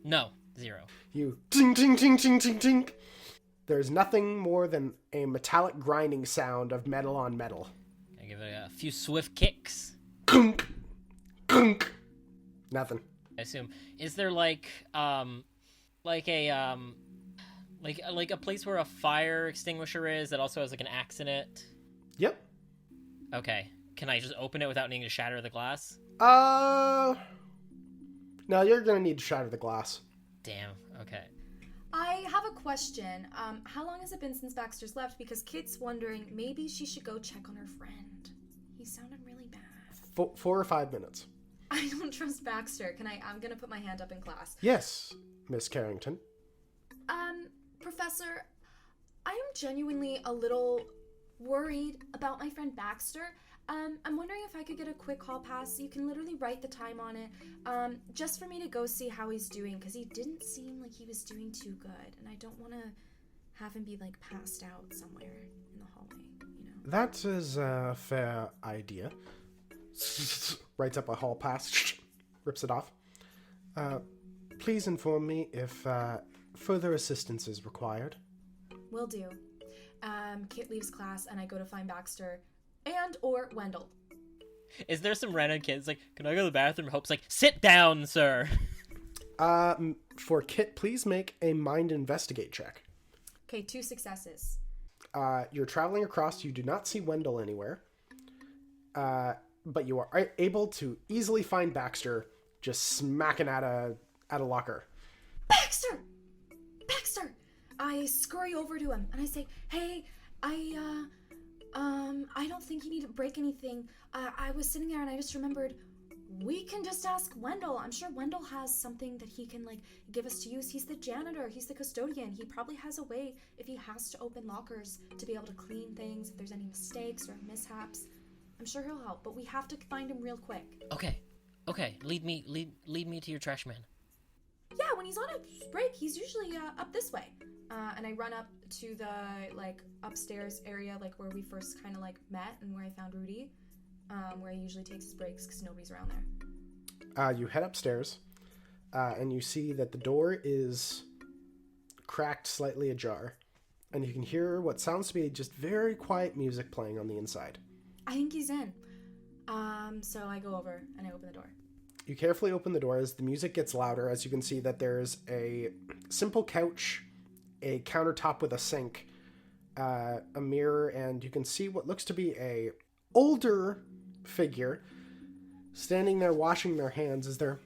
No, 0. You ting ting ting ting ting ting. There's nothing more than a metallic grinding sound of metal on metal. I give it a few swift kicks. Kunk, kunk. Nothing. I assume. Is there like a place where a fire extinguisher is that also has like an axe in it? Yep. Okay. Can I just open it without needing to shatter the glass? No, you're gonna need to shatter the glass. Damn. Okay. I have a question. How long has it been since Baxter's left? Because Kit's wondering maybe she should go check on her friend. He sounded really bad. 4 or 5 minutes. I don't trust Baxter. I'm gonna put my hand up in class. Yes, Miss Kerrington. Professor, I am genuinely a little worried about my friend Baxter. I'm wondering if I could get a quick hall pass. You can literally write the time on it, just for me to go see how he's doing, because he didn't seem like he was doing too good, and I don't want to have him be, like, passed out somewhere in the hallway, you know? That is a fair idea. Writes up a hall pass, rips it off. Please inform me if further assistance is required. Will do. Kit leaves class, and I go to find Baxter and or Wendell. Is there some random kids like, can I go to the bathroom? Hope's like, sit down, sir. For Kit, please make a mind investigate check. Okay, 2 successes. You're traveling across. You do not see Wendell anywhere. But you are able to easily find Baxter just smacking at a locker. Baxter! Baxter! I scurry over to him and I say, hey, I don't think you need to break anything. I was sitting there and I just remembered we can just ask Wendell. I'm sure Wendell has something that he can, like, give us to use. He's the janitor. He's the custodian. He probably has a way, if he has to open lockers, to be able to clean things, if there's any mistakes or mishaps. I'm sure he'll help, but we have to find him real quick. Okay. Lead me to your trash man. Yeah, when he's on a break, he's usually up this way. And I run up to the, like, upstairs area, like, where we first kind of, like, met and where I found Rudy, where he usually takes his breaks because nobody's around there. You head upstairs, and you see that the door is cracked slightly ajar, and you can hear what sounds to be just very quiet music playing on the inside. I think he's in. So I go over and I open the door. You carefully open the door as the music gets louder, as you can see that there's a simple couch, a countertop with a sink, a mirror, and you can see what looks to be a older figure standing there washing their hands as they're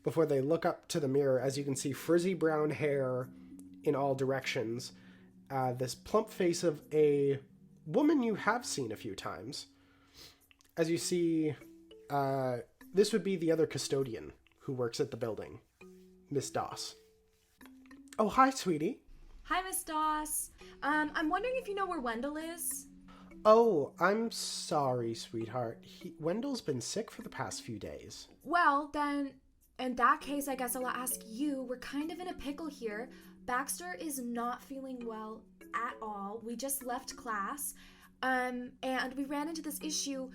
before they look up to the mirror, as you can see frizzy brown hair in all directions, this plump face of a woman you have seen a few times. As you see, this would be the other custodian who works at the building, Miss Doss. Oh, hi, sweetie. Hi, Miss Doss. I'm wondering if you know where Wendell is? Oh, I'm sorry, sweetheart. Wendell's been sick for the past few days. Well, then, in that case, I guess I'll ask you. We're kind of in a pickle here. Baxter is not feeling well at all. We just left class, and we ran into this issue.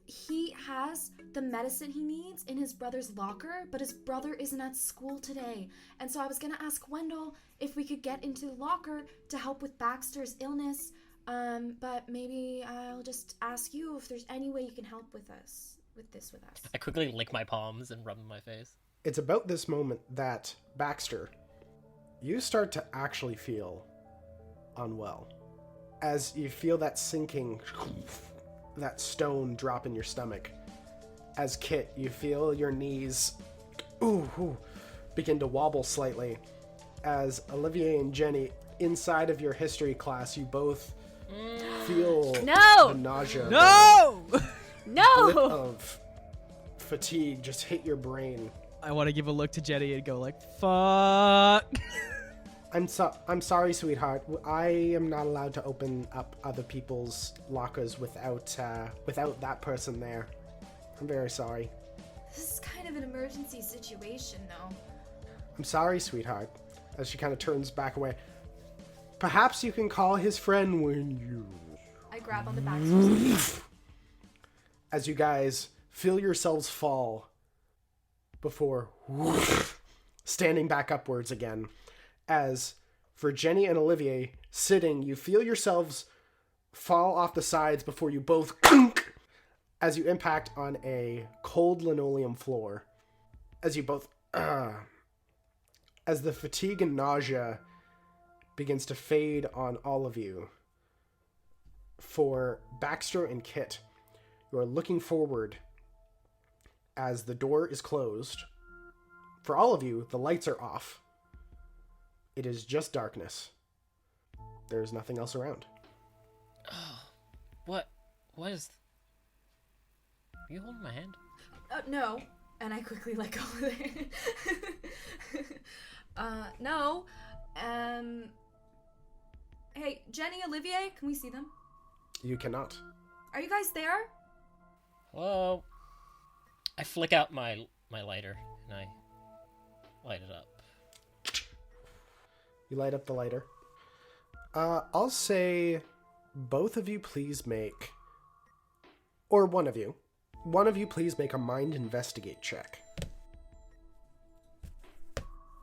He has the medicine he needs in his brother's locker, but his brother isn't at school today. And so I was gonna ask Wendell if we could get into the locker to help with Baxter's illness. But maybe I'll just ask you if there's any way you can help with us. I quickly lick my palms and rub my face. It's about this moment that, Baxter, you start to actually feel unwell. As you feel that sinking, that stone drop in your stomach. As Kit, you feel your knees begin to wobble slightly. As Olivier and Jenny, inside of your history class, you both feel No! the nausea. No! Blip No! of fatigue just hit your brain. I want to give a look to Jenny and go like, fuck. I'm sorry, sweetheart. I am not allowed to open up other people's lockers without that person there. I'm very sorry. This is kind of an emergency situation, though. I'm sorry, sweetheart. As she kind of turns back away. Perhaps you can call his friend when you... I grab on the Baxter's. As you guys feel yourselves fall before standing back upwards again. As for Jenny and Olivier sitting, you feel yourselves fall off the sides before you both as you impact on a cold linoleum floor. As you both as the fatigue and nausea begins to fade on all of you. For Baxter and Kit, you are looking forward as the door is closed. For all of you, the lights are off. It is just darkness. There's nothing else around. What is... Are you holding my hand? No. And I quickly let go of it. No. Hey, Jenny, Olivier, can we see them? You cannot. Are you guys there? Hello? I flick out my lighter, and I light it up. You light up the lighter. I'll say both of you please make... Or one of you. One of you please make a mind investigate check.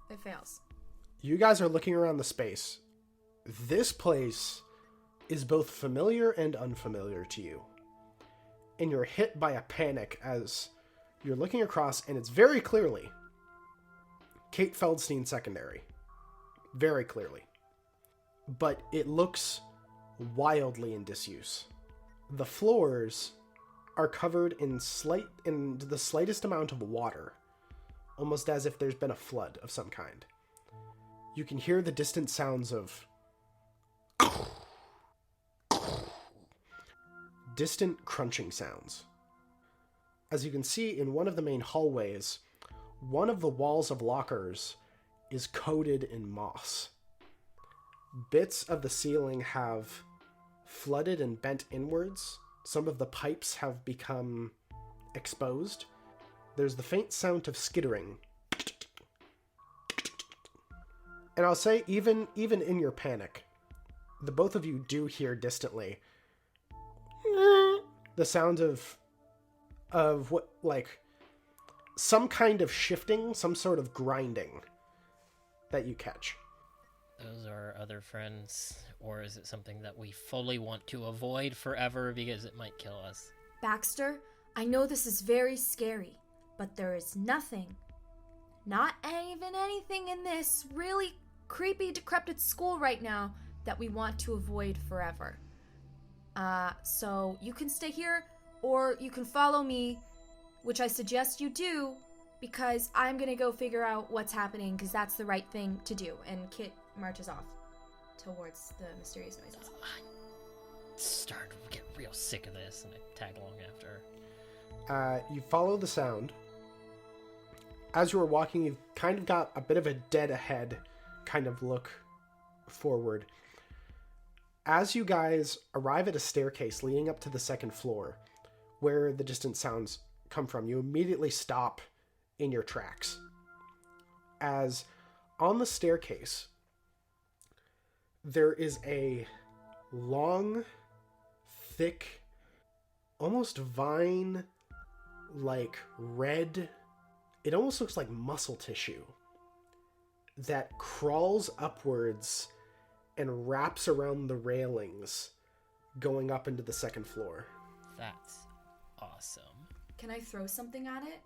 It fails. You guys are looking around the space. This place is both familiar and unfamiliar to you. And you're hit by a panic as you're looking across, and it's very clearly Kate Feldstein Secondary. Very clearly. But it looks wildly in disuse. The floors are covered in the slightest amount of water, almost as if there's been a flood of some kind. You can hear the distant sounds of distant crunching sounds. As you can see in one of the main hallways, one of the walls of lockers is coated in moss. Bits of the ceiling have flooded and bent inwards. Some of the pipes have become exposed. There's the faint sound of skittering. And I'll say, even in your panic, the both of you do hear distantly the sound of what, like, some kind of shifting, some sort of grinding that you catch. Those are other friends, or is it something that we fully want to avoid forever because it might kill us? Baxter, I know this is very scary, but there is nothing, not even anything in this really creepy, decrepit school right now that we want to avoid forever. So you can stay here, or you can follow me, which I suggest you do, because I'm gonna go figure out what's happening, because that's the right thing to do. And Kit marches off towards the mysterious noises. I'm starting to get real sick of this, and I tag along after her. You follow the sound. As you are walking, you've kind of got a bit of a dead ahead kind of look forward. As you guys arrive at a staircase leading up to the second floor, where the distant sounds come from, you immediately stop in your tracks. As on the staircase, there is a long, thick, almost vine-like red, it almost looks like muscle tissue, that crawls upwards and wraps around the railings going up into the second floor. That's awesome. Can I throw something at it?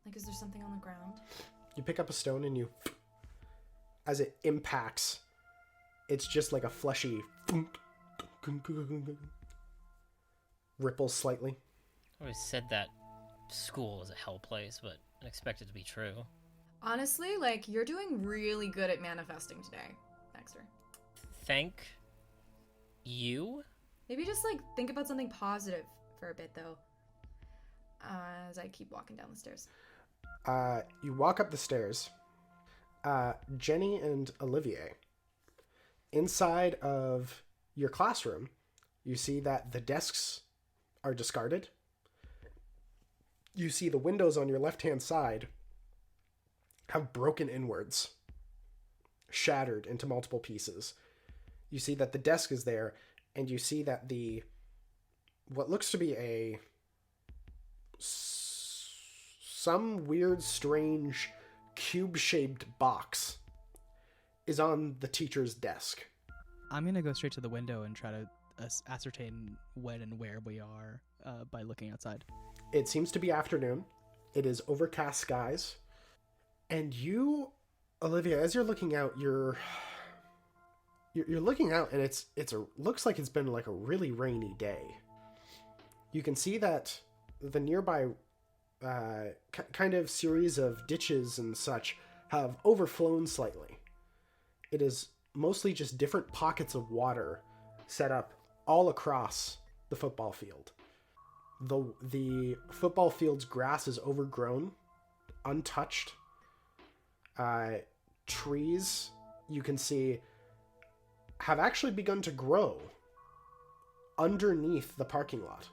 Like, is there something on the ground? You pick up a stone and you, as it impacts, it's just like a fleshy ripples slightly. I always said that school was a hell place, but I expect it to be true. Honestly, like, you're doing really good at manifesting today, Baxter. Thank you? Maybe just, like, think about something positive for a bit, though. As I keep walking down the stairs. You walk up the stairs. Jenny and Olivier. Inside of your classroom, you see that the desks are discarded. You see the windows on your left-hand side have broken inwards, shattered into multiple pieces. You see that the desk is there, and you see that what looks to be some weird, strange, cube-shaped box is on the teacher's desk. I'm gonna go straight to the window and try to ascertain when and where we are by looking outside. It seems to be afternoon. It is overcast skies. And you, Olivia, as you're looking out, you're looking out, and looks like it's been like a really rainy day. You can see that the nearby kind of series of ditches and such have overflown slightly. It is mostly just different pockets of water set up all across the football field. The football field's grass is overgrown, untouched. Trees, you can see, have actually begun to grow underneath the parking lot.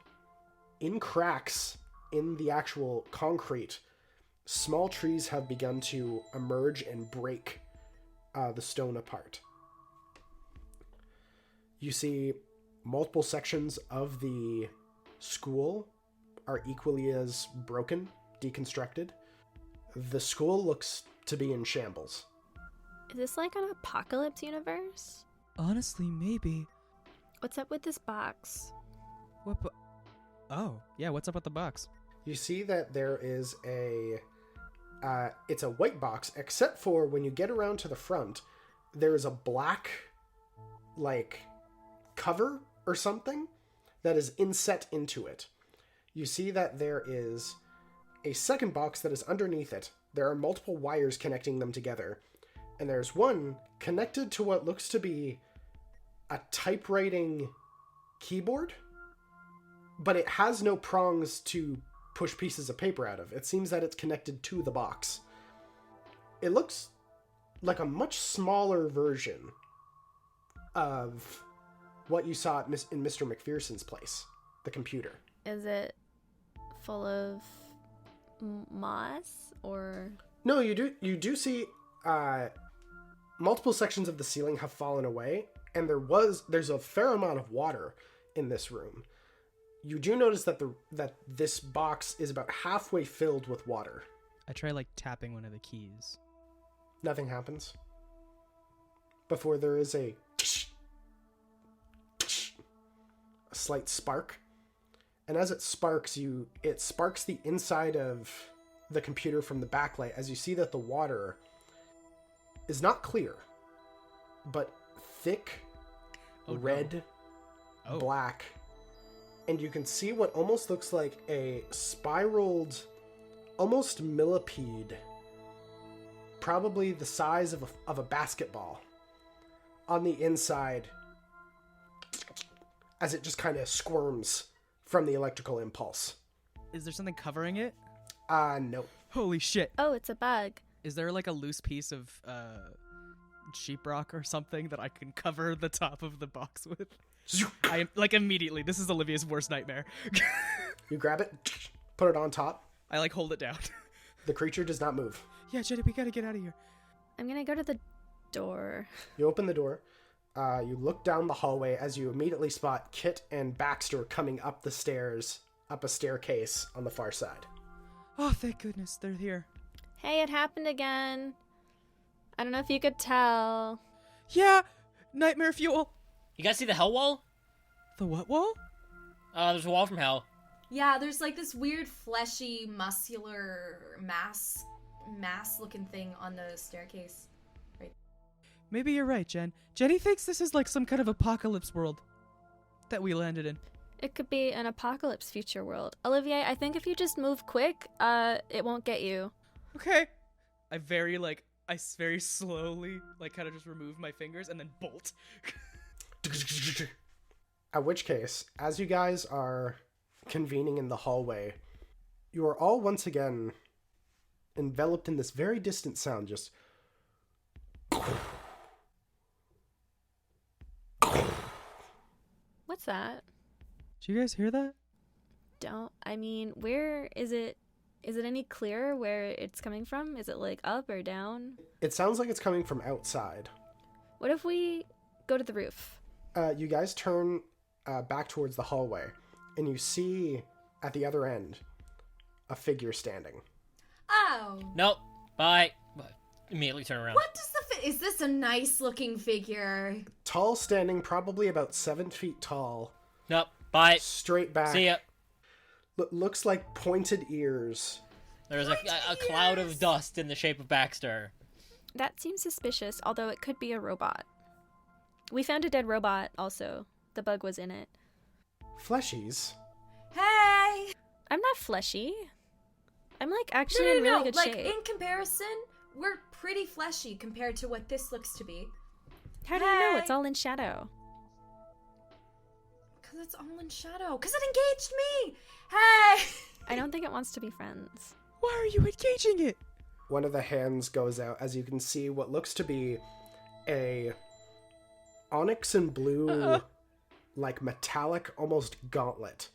In cracks in the actual concrete, small trees have begun to emerge and break the stone apart. You see multiple sections of the school are equally as broken, deconstructed. The school looks to be in shambles. Is this like an apocalypse universe? Honestly, maybe. What's up with this box? What? Oh, yeah. What's up with the box? You see that there is it's a white box, except for when you get around to the front, there is a black, like, cover or something that is inset into it. You see that there is a second box that is underneath it. There are multiple wires connecting them together. And there's one connected to what looks to be a typewriting keyboard, but it has no prongs to push pieces of paper out of. It seems that it's connected to the box. It looks like a much smaller version of what you saw in Mr. McPherson's place, the computer. Is it full of moss or? No, you do see multiple sections of the ceiling have fallen away, and there's a fair amount of water in this room. You do notice that this box is about halfway filled with water. I try like tapping one of the keys. Nothing happens. Before there is a slight spark. And as it sparks, it sparks the inside of the computer from the backlight as you see that the water is not clear, but thick, red, black, and you can see what almost looks like a spiraled, almost millipede, probably the size of a basketball, on the inside as it just kind of squirms from the electrical impulse. Is there something covering it? No. Holy shit. Oh, it's a bug. Is there like a loose piece of sheetrock or something that I can cover the top of the box with. I am like immediately. This is Olivier's worst nightmare. You grab it, put it on top. I like hold it down. The creature does not move. Yeah, Jenny, we gotta get out of here. I'm gonna go to the door. You open the door. You look down the hallway as you immediately spot Kit and Baxter coming up the stairs, up a staircase on the far side. Oh, thank goodness they're here. Hey, it happened again. I don't know if you could tell. Yeah, nightmare fuel. You guys see the hell wall? The what wall? There's a wall from hell. Yeah, there's like this weird fleshy, muscular mass looking thing on the staircase. Maybe you're right, Jen. Jenny thinks this is like some kind of apocalypse world that we landed in. It could be an apocalypse future world. Olivier, I think if you just move quick, it won't get you. Okay. I very slowly, like, kind of just remove my fingers and then bolt. At which case, as you guys are convening in the hallway, you are all once again enveloped in this very distant sound, just... What's that? Did you guys hear that? Where is it? Is it any clearer where it's coming from? Is it like up or down? It sounds like it's coming from outside. What if we go to the roof? You guys turn back towards the hallway, and you see at the other end a figure standing. Oh. Nope. Bye. Immediately turn around. What does is this a nice looking figure? Tall, standing, probably about 7 feet tall. Nope. Bye. Straight back. See ya. Looks like pointed ears. There's a cloud of dust in the shape of Baxter. That seems suspicious, although it could be a robot. We found a dead robot also. The bug was in it. Fleshies? Hey! I'm not fleshy. I'm like actually in really good like, shape. in comparison, we're pretty fleshy compared to what this looks to be. How do you know? It's all in shadow. Because it's all in shadow. Because it engaged me! Hey! I don't think it wants to be friends. Why are you engaging it? One of the hands goes out as you can see what looks to be a onyx and blue, like metallic, almost gauntlet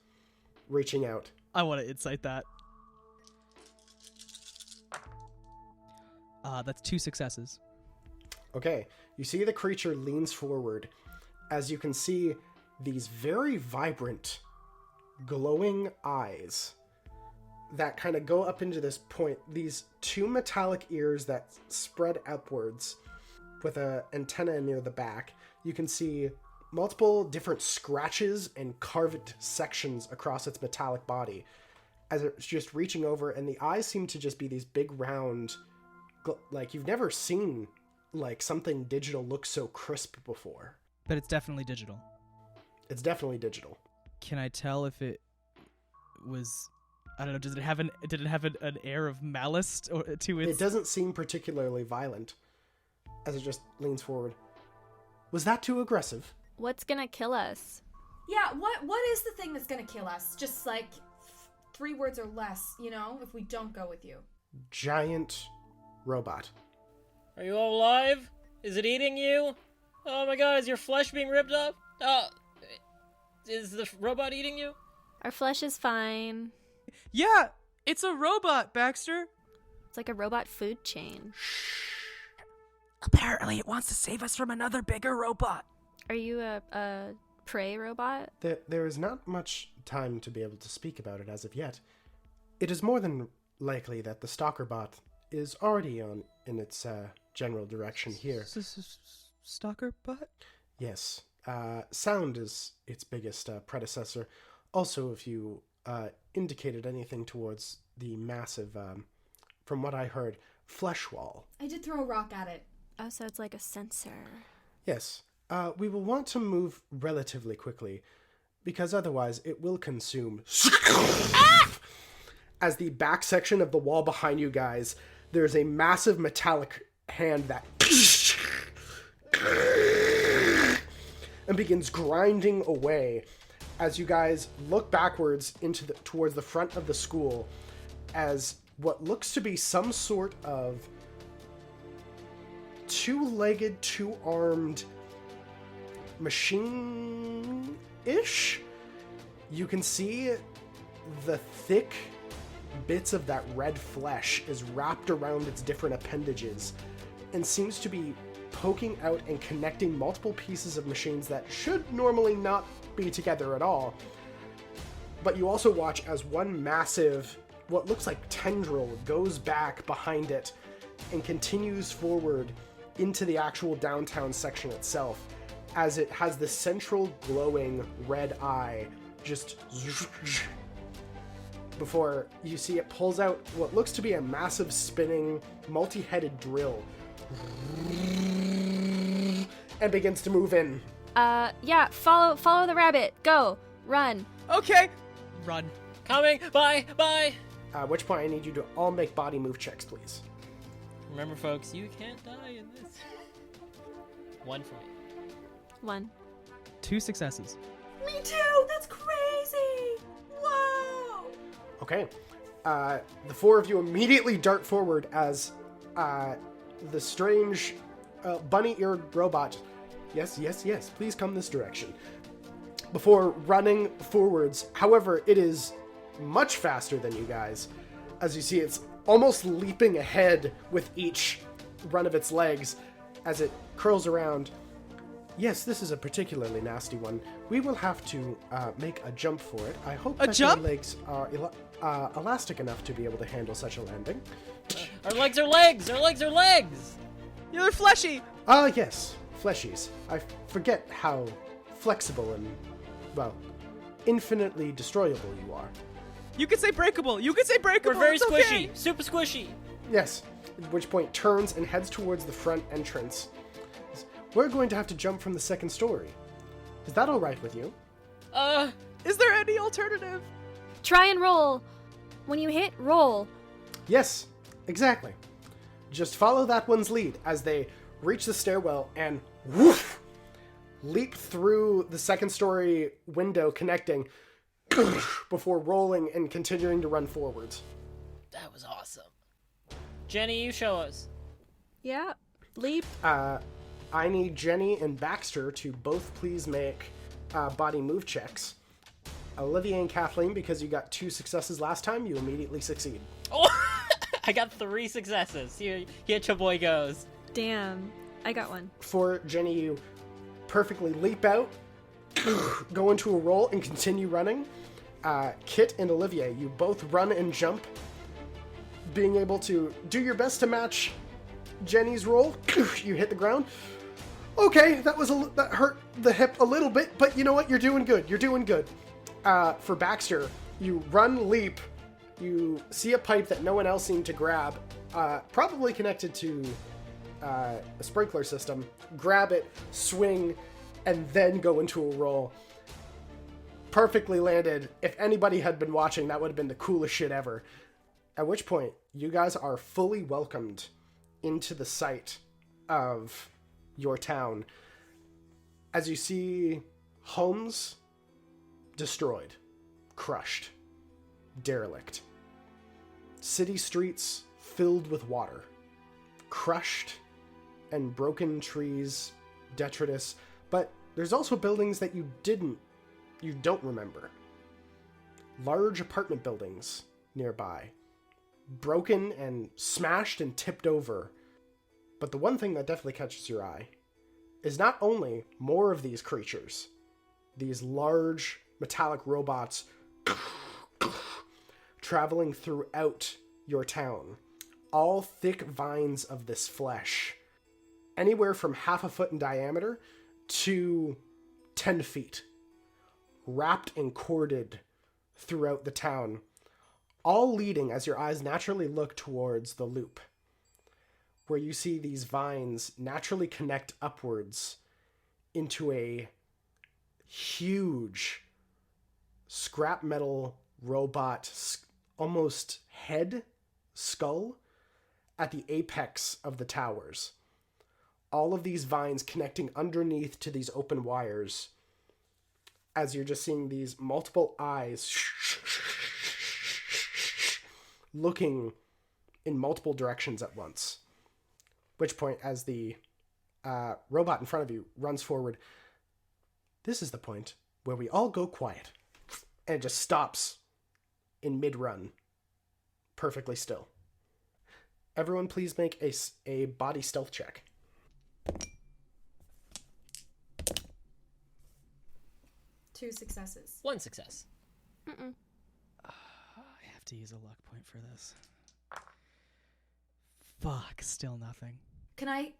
reaching out. I want to insight that. That's 2 successes. Okay, you see the creature leans forward as you can see these very vibrant, glowing eyes that kind of go up into this point. These 2 metallic ears that spread upwards with an antenna near the back. You can see multiple different scratches and carved sections across its metallic body as it's just reaching over, and the eyes seem to just be these big round, like you've never seen like something digital look so crisp before. But it's definitely digital. It's definitely digital. Can I tell if it was, I don't know, did it have an air of malice to its... It doesn't seem particularly violent as it just leans forward. Was that too aggressive? What's gonna kill us? Yeah, what is the thing that's gonna kill us? Just like 3 words or less, you know, if we don't go with you. Giant robot. Are you all alive? Is it eating you? Oh my god, is your flesh being ripped up? Is the robot eating you? Our flesh is fine. Yeah, it's a robot, Baxter. It's like a robot food chain. Apparently it wants to save us from another bigger robot. Are you a prey robot? There is not much time to be able to speak about it as of yet. It is more than likely that the stalker bot is already in its general direction here. Stalker bot? Yes. Sound is its biggest predecessor. Also, if you indicated anything towards the massive, from what I heard, flesh wall. I did throw a rock at it. Oh, so it's like a sensor. Yes. We will want to move relatively quickly, because otherwise it will consume. As the back section of the wall behind you guys, there's a massive metallic hand that and begins grinding away as you guys look backwards towards the front of the school as what looks to be some sort of two-legged, two-armed machine-ish. You can see the thick bits of that red flesh is wrapped around its different appendages and seems to be poking out and connecting multiple pieces of machines that should normally not be together at all. But you also watch as one massive, what looks like tendril, goes back behind it and continues forward into the actual downtown section itself, as it has this central glowing red eye just before you see it pulls out what looks to be a massive spinning multi-headed drill and begins to move in. Yeah, follow the rabbit. Go. Run. Okay. Run. Coming! Bye! Bye! At which point I need you to all make body move checks, please. Remember, folks, you can't die in this. 1 for me. 1. 2 successes. Me too! That's crazy! Whoa! Okay. The four of you immediately dart forward as the strange bunny-eared robot, yes, please come this direction, before running forwards. However, it is much faster than you guys, as you see it's almost leaping ahead with each run of its legs as it curls around. Yes, this is a particularly nasty one. We will have to make a jump for it. I hope that your legs are elastic enough to be able to handle such a landing. Our legs are legs! Our legs are legs! Yeah, they're fleshy. Yes, fleshies. I forget how flexible and, well, infinitely destroyable you are. You could say breakable. We're very It's squishy! okay. Super squishy! Yes, at which point turns and heads towards the front entrance. We're going to have to jump from the second story. Is that all right with you? Is there any alternative? Try and roll. When you hit, roll. Yes, exactly. Just follow that one's lead as they reach the stairwell and woof, leap through the second story window connecting before rolling and continuing to run forwards. That was awesome. Jenny, you show us. Yeah. Leap. I need Jenny and Baxter to both please make body move checks. Olivier and Kathleen, because you got 2 successes last time, you immediately succeed. Oh! I got 3 successes. Here your boy goes. Damn. I got 1. For Jenny, you perfectly leap out, go into a roll, and continue running. Kit and Olivier, you both run and jump, being able to do your best to match Jenny's roll. You hit the ground. Okay, that hurt the hip a little bit, but you know what? You're doing good. You're doing good. For Baxter, you run, leap. You see a pipe that no one else seemed to grab, probably connected to a sprinkler system. Grab it, swing, and then go into a roll. Perfectly landed. If anybody had been watching, that would have been the coolest shit ever. At which point, you guys are fully welcomed into the site of your town as you see homes destroyed, crushed, derelict. City streets filled with water, crushed and broken trees, detritus, but there's also buildings that you don't remember. Large apartment buildings nearby, broken and smashed and tipped over. But the one thing that definitely catches your eye is not only more of these creatures, these large metallic robots traveling throughout your town, all thick vines of this flesh, anywhere from half a foot in diameter to 10 feet, wrapped and corded throughout the town, all leading as your eyes naturally look towards the loop, where you see these vines naturally connect upwards into a huge scrap metal robot, almost head, skull, at the apex of the towers. All of these vines connecting underneath to these open wires, as you're just seeing these multiple eyes looking in multiple directions at once. Which point, as the robot in front of you runs forward, this is the point where we all go quiet. And it just stops in mid-run, perfectly still. Everyone please make a body stealth check. 2 successes. 1 success. Mm-mm. I have to use a luck point for this. Fuck, still nothing. Can I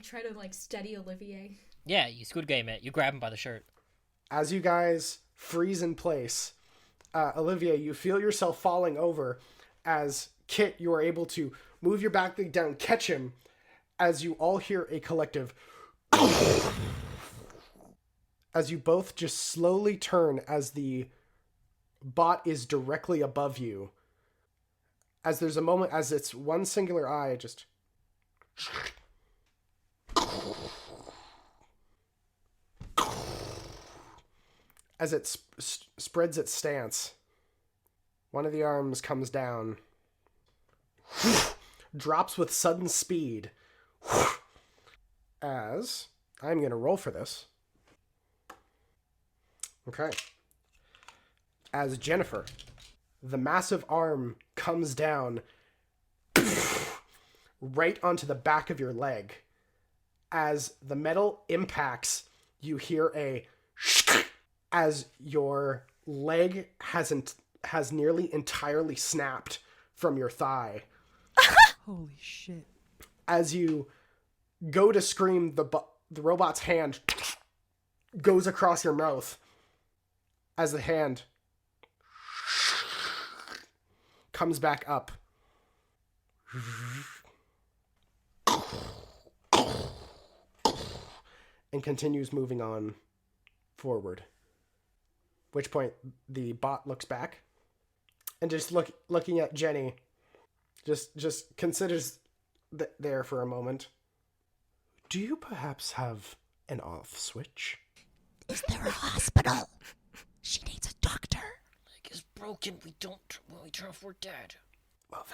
try to like steady Olivier? Yeah, you Squid Game it. You grab him by the shirt. As you guys freeze in place, Olivier, you feel yourself falling over. As Kit, you are able to move your back leg down, catch him, as you all hear a collective as you both just slowly turn as the bot is directly above you. As there's a moment, as it's one singular eye, just... As it spreads its stance, one of the arms comes down, drops with sudden speed, as I'm going to roll for this. Okay. As Jennifer, the massive arm comes down right onto the back of your leg. As the metal impacts, you hear a as your leg has nearly entirely snapped from your thigh. Holy shit. As you go to scream, the robot's hand goes across your mouth. As the hand comes back up. And continues moving on forward. Which point the bot looks back and just looking at Jenny, just considers there for a moment. Do you perhaps have an off switch? Is there a hospital? She needs a doctor. Leg is broken. We don't turn off. We're dead. Well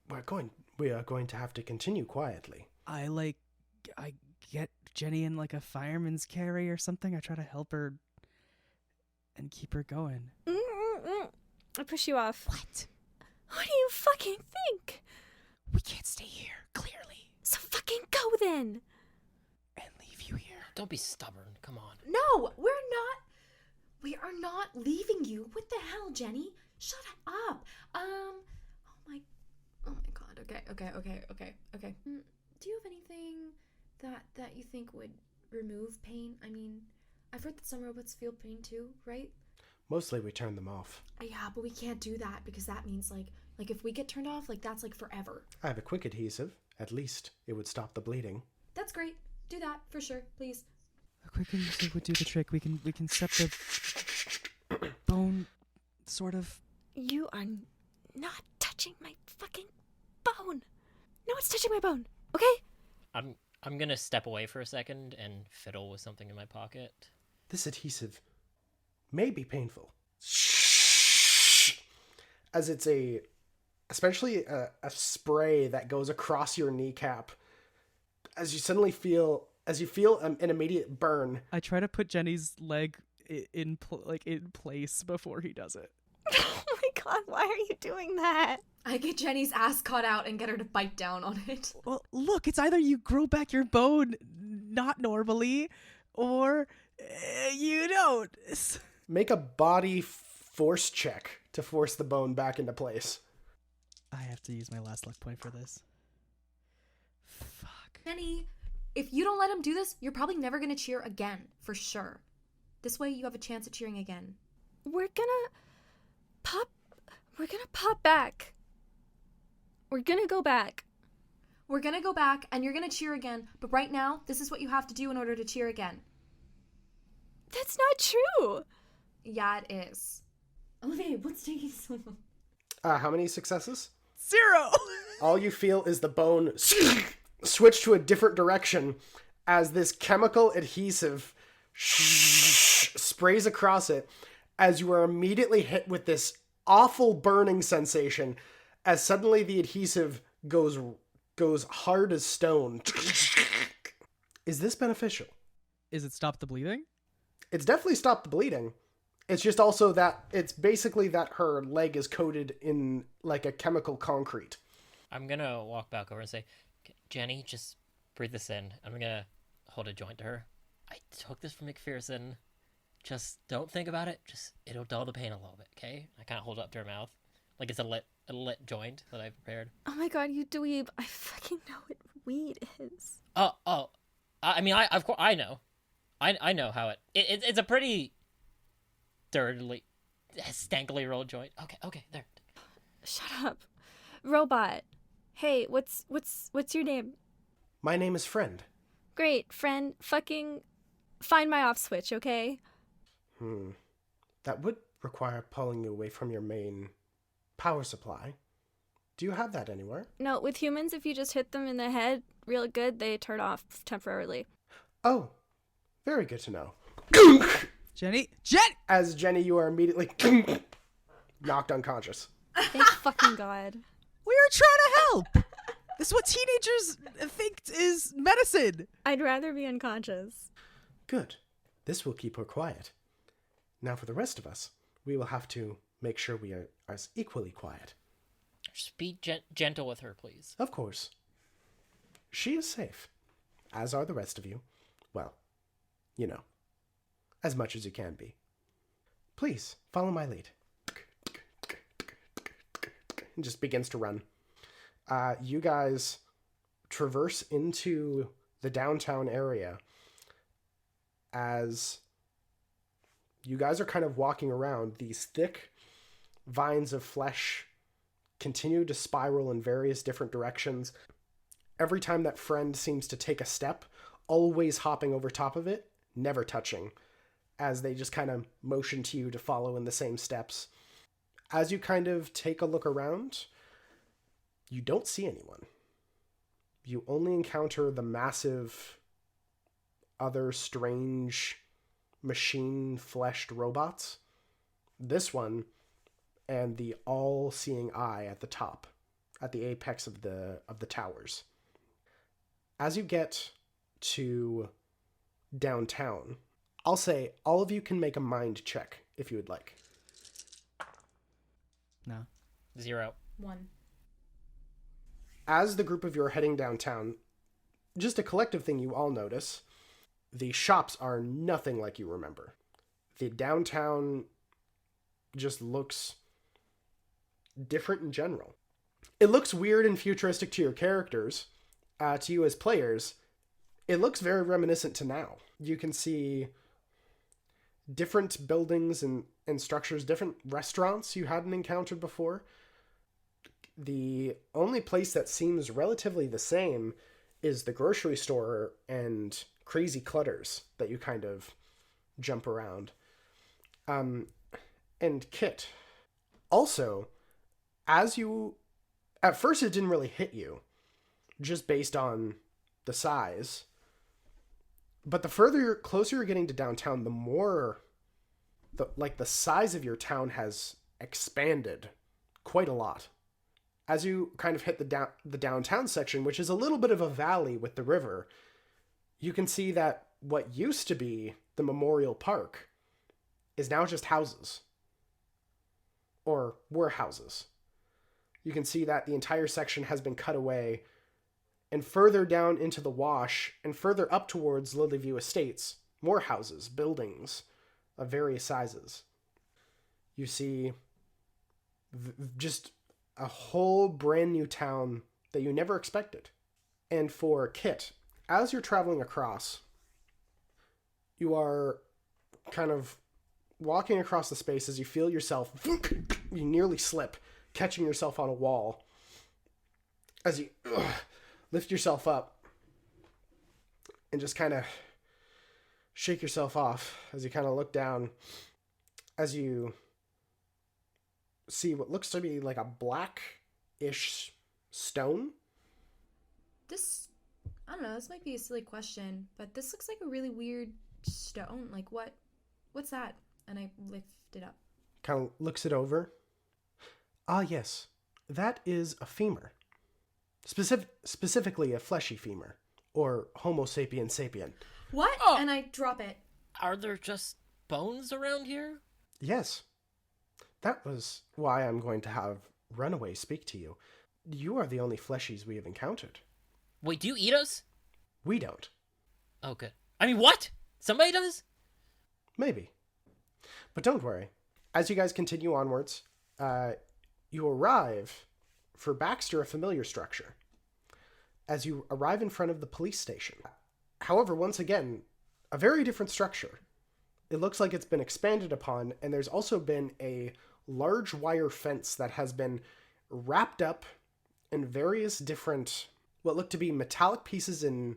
then, we are going to have to continue quietly. I get Jenny in like a fireman's carry or something. I try to help her and keep her going. I push you off. What? What do you fucking think? We can't stay here, clearly. So fucking go then. And leave you here. Don't be stubborn. Come on. No, we're not. We are not leaving you. What the hell, Jenny? Shut up. Oh my God. Okay. Do you have anything that you think would remove pain? I mean, I've heard that some robots feel pain too, right? Mostly we turn them off. Yeah, but we can't do that because that means like if we get turned off, like that's like forever. I have a quick adhesive. At least it would stop the bleeding. That's great. Do that for sure, please. A quick adhesive would do the trick. We can set the bone, sort of. You are not touching my fucking bone. No one's touching my bone. Okay? I'm gonna step away for a second and fiddle with something in my pocket. This adhesive may be painful. As it's especially a spray that goes across your kneecap. As you feel an immediate burn. I try to put Jenny's leg in place before he does it. Oh my God, why are you doing that? I get Jenny's ass caught out and get her to bite down on it. Well, look, it's either you grow back your bone not normally, or you don't. Make a body force check to force the bone back into place. I have to use my last luck point for this. Fuck. Jenny, if you don't let him do this, you're probably never going to cheer again, for sure. This way you have a chance at cheering again. We're gonna pop back. We're gonna go back. We're going to go back and you're going to cheer again, but right now, this is what you have to do in order to cheer again. That's not true. Yeah, it is. Olivier, what's taking so long? How many successes? 0! All you feel is the bone switch to a different direction as this chemical adhesive sprays across it, as you are immediately hit with this awful burning sensation as suddenly the adhesive goes goes hard as stone. Is this beneficial? Is it stop the bleeding? It's definitely stopped the bleeding. It's just also that it's basically that her leg is coated in like a chemical concrete. I'm gonna walk back over and say, Jenny, just breathe this in. I'm gonna hold a joint to her. I took this from McPherson. Just don't think about it. Just it'll dull the pain a little bit, okay? I kind of hold it up to her mouth, like it's a lit joint that I prepared. Oh my god, you dweeb. I fucking know what weed is. Oh. I mean, of course I know. I know how it's a pretty dirtily, stankily rolled joint. Okay, there. Shut up. Robot. Hey, what's your name? My name is Friend. Great, friend. Fucking find my off switch, okay? That would require pulling you away from your main power supply. Do you have that anywhere? No, with humans, if you just hit them in the head real good, they turn off temporarily. Oh, very good to know. Jenny? As Jenny, you are immediately knocked unconscious. Thank fucking god. We were trying to help! This is what teenagers think is medicine! I'd rather be unconscious. Good. This will keep her quiet. Now for the rest of us, we will have to make sure we are as equally quiet. Just be gentle with her, please. Of course. She is safe, as are the rest of you. Well, you know, as much as you can be. Please, follow my lead. And just begins to run. You guys traverse into the downtown area as you guys are kind of walking around. These thick vines of flesh continue to spiral in various different directions. Every time that Friend seems to take a step, always hopping over top of it, never touching, as they just kind of motion to you to follow in the same steps. As you kind of take a look around, you don't see anyone. You only encounter the massive, other strange, machine-fleshed robots. This one, and the all-seeing eye at the top, at the apex of the towers. As you get to downtown, I'll say all of you can make a mind check if you would like. No. 0. 1. As the group of you are heading downtown, just a collective thing you all notice, the shops are nothing like you remember. The downtown just looks different in general. It looks weird and futuristic to your characters, to you as players. It looks very reminiscent to now. You can see different buildings and structures, different restaurants you hadn't encountered before. The only place that seems relatively the same is the grocery store and crazy clutters that you kind of jump around. And Kit, also, as you... At first it didn't really hit you, just based on the size. But the closer you're getting to downtown, the more... the size of your town has expanded quite a lot. As you kind of hit the downtown section, which is a little bit of a valley with the river, you can see that what used to be the Memorial Park is now just houses. Or were houses. You can see that the entire section has been cut away, and further down into the wash, and further up towards Lilyview Estates, more houses, buildings of various sizes. You see just a whole brand new town that you never expected. And for Kit, as you're traveling across, you are kind of walking across the space as you feel yourself, you nearly slip, catching yourself on a wall. As you lift yourself up and just kind of shake yourself off as you kind of look down, as you see what looks to be like a black-ish stone. This, I don't know, this might be a silly question, but this looks like a really weird stone. Like, what's that? And I lift it up. Kind of looks it over. Ah, yes. That is a femur. Specifically a fleshy femur, or Homo sapien sapien. What? Oh. And I drop it. Are there just bones around here? Yes. That was why I'm going to have Runaway speak to you. You are the only fleshies we have encountered. Wait, do you eat us? We don't. Oh, good. I mean, what? Somebody does? Maybe. But don't worry. As you guys continue onwards, you arrive for Baxter, a familiar structure. As you arrive in front of the police station. However, once again, a very different structure. It looks like it's been expanded upon, and there's also been a large wire fence that has been wrapped up in various different, what look to be metallic pieces and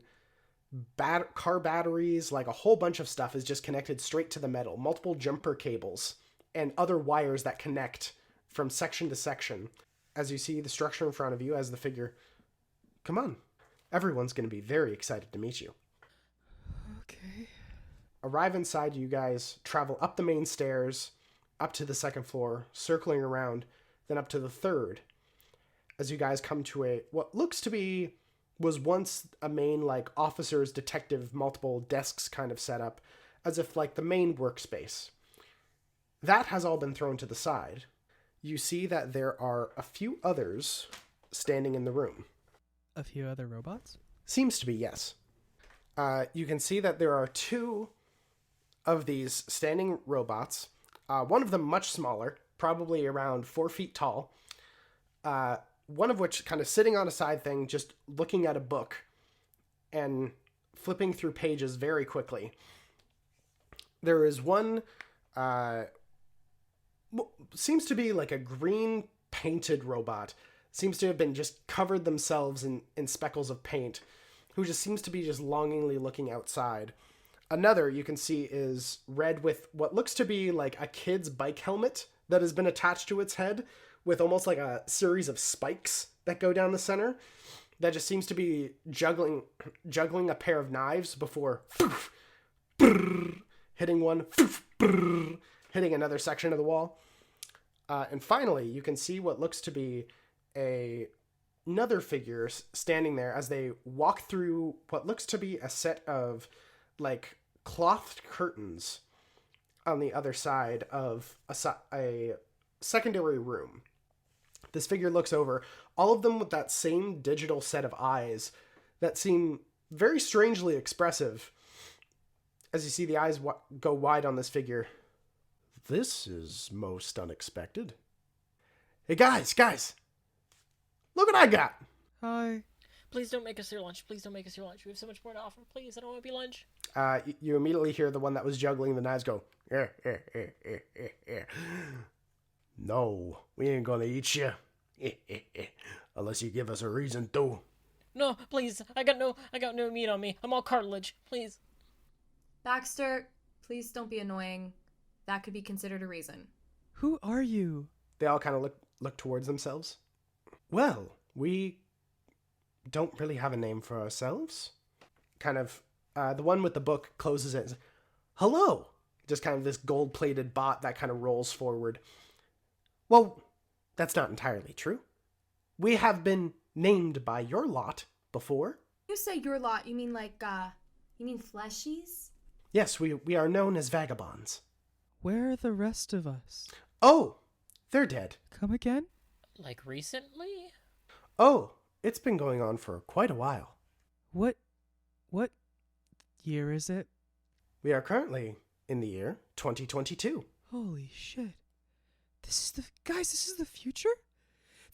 car batteries, like a whole bunch of stuff is just connected straight to the metal. Multiple jumper cables and other wires that connect from section to section. As you see the structure in front of you, as the figure, come on. Everyone's going to be very excited to meet you. Okay. Arrive inside, you guys travel up the main stairs, up to the second floor, circling around, then up to the third. As you guys come to what looks to be, was once a main, like, officer's detective, multiple desks kind of setup, as if, like, the main workspace. That has all been thrown to the side. You see that there are a few others standing in the room. A few other robots? Seems to be, yes. You can see that there are two of these standing robots. One of them much smaller, probably around 4 feet tall. One of which kind of sitting on a side thing, just looking at a book and flipping through pages very quickly. There is one, seems to be like a green painted robot. Seems to have been just covered themselves in speckles of paint, who just seems to be just longingly looking outside. Another you can see is red with what looks to be like a kid's bike helmet that has been attached to its head with almost like a series of spikes that go down the center that just seems to be juggling a pair of knives before hitting one, hitting another section of the wall. And finally, you can see what looks to be another figure standing there as they walk through what looks to be a set of like clothed curtains on the other side of a secondary room. This figure looks over, all of them with that same digital set of eyes that seem very strangely expressive. As you see the eyes go wide on this figure. This is most unexpected. Hey guys! Look what I got! Hi. Please don't make us your lunch. Please don't make us your lunch. We have so much more to offer. Please, I don't want to be lunch. You immediately hear the one that was juggling the knives go, No, we ain't gonna eat you. Unless you give us a reason to. No, please. I got no meat on me. I'm all cartilage. Please. Baxter, please don't be annoying. That could be considered a reason. Who are you? They all kind of look towards themselves. Well, we don't really have a name for ourselves. Kind of, the one with the book closes it. Hello! Just kind of this gold-plated bot that kind of rolls forward. Well, that's not entirely true. We have been named by your lot before. You say your lot, you mean like, you mean fleshies? Yes, we are known as vagabonds. Where are the rest of us? Oh, they're dead. Come again? Like recently? Oh, it's been going on for quite a while. What year is it? We are currently in the year 2022. Holy shit. This is the future?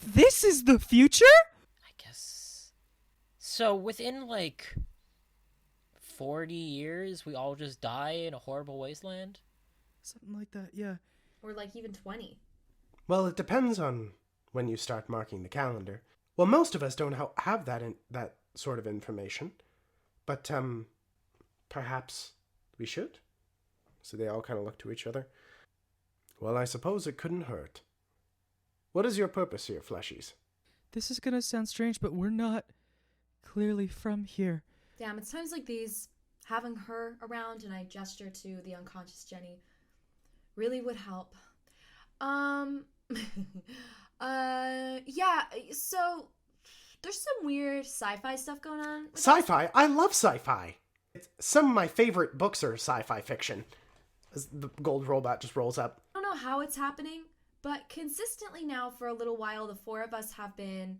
This is the future? I guess. So within like 40 years, we all just die in a horrible wasteland? Something like that, yeah. Or like even 20. Well, it depends on when you start marking the calendar. Well, most of us don't have that sort of information. But, perhaps we should? So they all kind of look to each other. Well, I suppose it couldn't hurt. What is your purpose here, fleshies? This is gonna sound strange, but we're not clearly from here. Damn, it's times like these, having her around, and I gesture to the unconscious Jenny, really would help. Yeah, so There's some weird sci-fi stuff going on. with Sci-fi? I love sci-fi. Some of my favorite books are sci-fi fiction. As the gold robot just rolls up. I don't know how it's happening, but consistently now for a little while, the four of us have been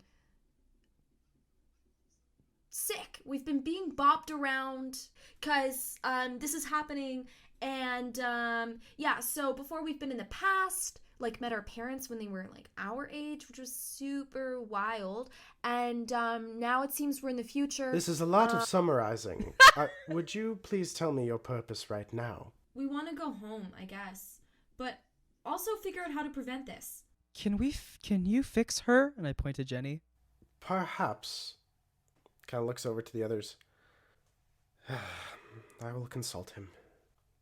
sick. We've been being bopped around because this is happening. And yeah, so before we've been in the past, like met our parents when they were like our age, which was super wild. And now it seems we're in the future. This is a lot of summarizing. Would you please tell me your purpose right now? We want to go home, I guess, but also figure out how to prevent this. Can you fix her? And I point to Jenny. Perhaps. Kind of looks over to the others. I will consult him.